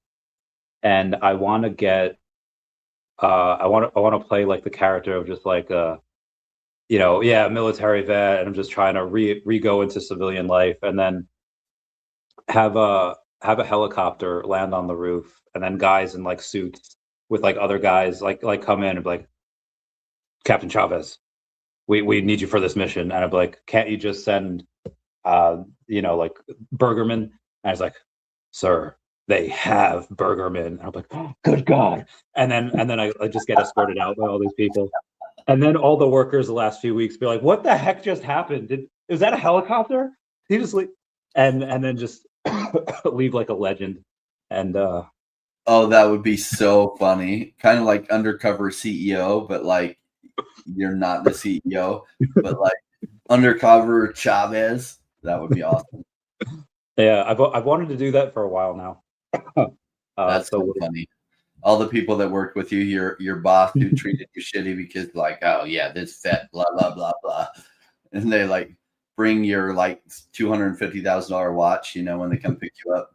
And I want to get, I want to play like the character of just like, you know, yeah, military vet. And I'm just trying to re-go into civilian life and then have a helicopter land on the roof, and then guys in like suits with like other guys like come in and be like, Captain Chavez, we need you for this mission. And I'd be like, can't you just send you know, like Bergerman? And I was like, sir, they have Bergerman. And I'm like, oh, good God. And then I just get escorted out by all these people. And then all the workers the last few weeks be like, what the heck just happened? Is that a helicopter? He just leave, and then just leave like a legend. And oh, that would be so funny. Kind of like undercover CEO, but like you're not the CEO, but like undercover Chavez. That would be awesome. Yeah, I've wanted to do that for a while now. That's so funny. All the people that worked with you, your boss who treated you shitty because like, oh yeah, this vet, blah blah blah blah, and they like bring your like $250,000 watch, you know, when they come pick you up.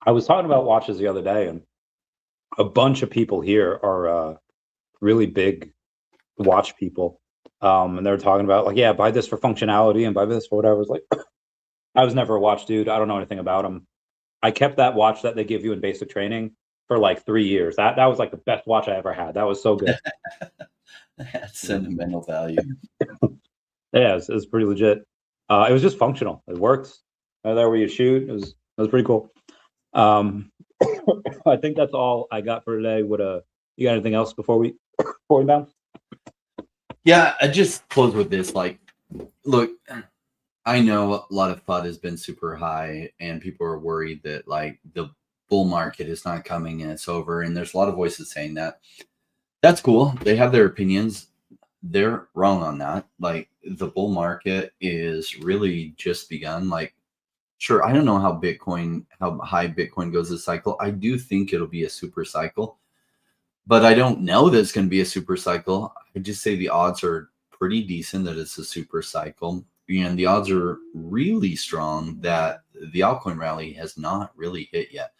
I was talking about watches the other day, and a bunch of people here are really big watch people. And they're talking about like, yeah, buy this for functionality and buy this for whatever. It's like, I was never a watch dude. I don't know anything about them. I kept that watch that they give you in basic training for like 3 years. That was like the best watch I ever had. That was so good. That's sentimental value. Yeah, it was pretty legit. It was just functional. It worked. There where you shoot. It was pretty cool. I think that's all I got for today. You got anything else before we bounce? Yeah, I just close with this. Like, look, I know a lot of FUD has been super high, and people are worried that like the bull market is not coming and it's over. And there's a lot of voices saying that. That's cool. They have their opinions. They're wrong on that. Like, the bull market is really just begun. Like, sure, I don't know how high Bitcoin goes this cycle. I do think it'll be a super cycle, but I don't know that it's going to be a super cycle. I just say the odds are pretty decent that it's a super cycle. And the odds are really strong that the altcoin rally has not really hit yet.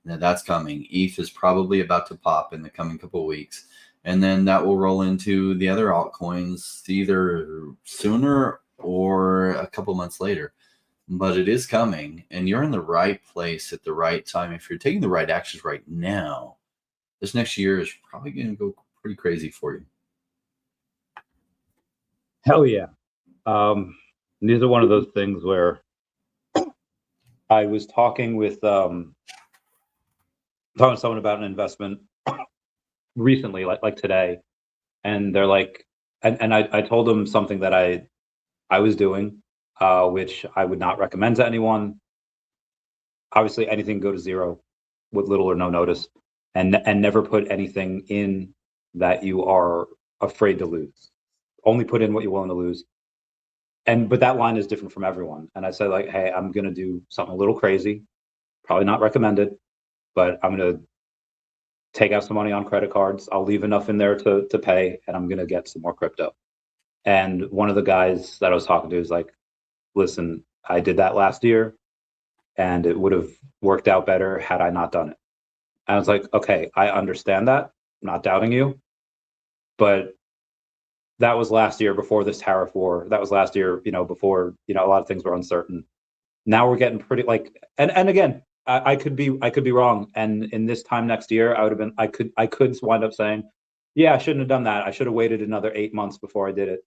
Now, that's coming. ETH is probably about to pop in the coming couple of weeks. And then that will roll into the other altcoins either sooner or a couple months later. But it is coming, and you're in the right place at the right time. If you're taking the right actions right now, this next year is probably going to go pretty crazy for you. Hell yeah. These are one of those things where I was talking with someone about an investment recently, like today, and they're like, and I told them something that I was doing, which I would not recommend to anyone. Obviously, anything go to zero with little or no notice, and never put anything in that you are afraid to lose. Only put in what you're willing to lose. But that line is different from everyone. And I said, like, hey, I'm gonna do something a little crazy, probably not recommended, but I'm gonna take out some money on credit cards. I'll leave enough in there to pay, and I'm gonna get some more crypto. And one of the guys that I was talking to is like, listen, I did that last year, and it would have worked out better had I not done it. And I was like, okay, I understand that. I'm not doubting you, but that was last year before this tariff war. That was last year, before, a lot of things were uncertain. Now we're getting pretty and again, I could be wrong. And in this time next year, I could wind up saying, yeah, I shouldn't have done that. I should have waited another 8 months before I did it.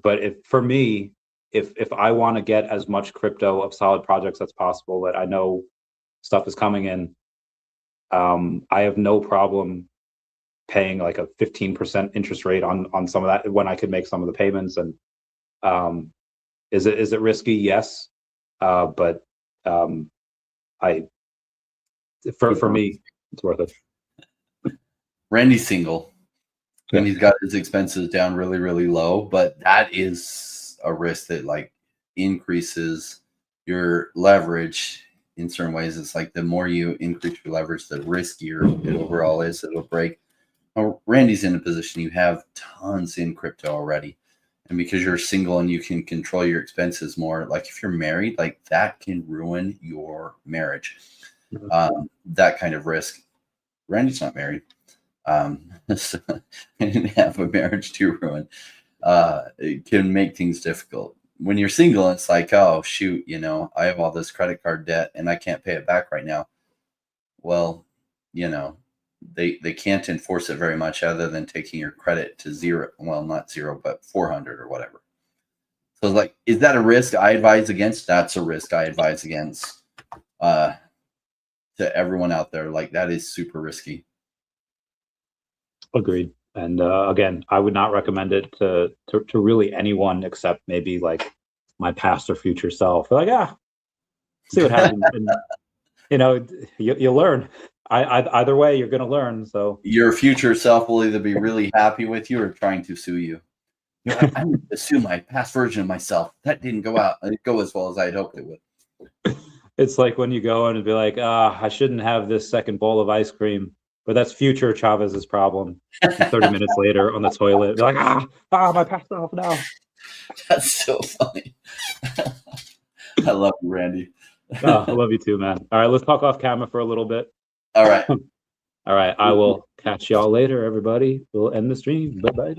But for me, if I want to get as much crypto of solid projects as possible that I know stuff is coming in, I have no problem paying like a 15% interest rate on some of that when I could make some of the payments. And is it risky? Yes, but for me, it's worth it. Randy's single, and he's got his expenses down really, really low, but that is a risk that like increases your leverage in certain ways. It's like the more you increase your leverage, the riskier it overall is. It'll break. Well, Randy's in a position, you have tons in crypto already. And because you're single and you can control your expenses more, like if you're married, like that can ruin your marriage. That kind of risk. Randy's not married. So I didn't have a marriage to ruin. It can make things difficult. When you're single, it's like, oh, shoot, I have all this credit card debt and I can't pay it back right now. Well, they can't enforce it very much other than taking your credit to zero. Well, not zero, but 400 or whatever. So like, is that a risk I advise against? That's a risk I advise against to everyone out there. Like, that is super risky. Agreed. And again, I would not recommend it to really anyone except maybe like my past or future self. Like, see what happens. And, you learn. Either way, you're going to learn. So your future self will either be really happy with you or trying to sue you. I need to sue my past version of myself. That didn't go as well as I had hoped it would. It's like when you go in and be like, I shouldn't have this second bowl of ice cream, but that's future Chavez's problem. And 30 minutes later on the toilet, they're like, my past self now. That's so funny. I love you, Randy. I love you too, man. All right, let's talk off camera for a little bit. All right. All right. I will catch y'all later, everybody. We'll end the stream. Bye-bye.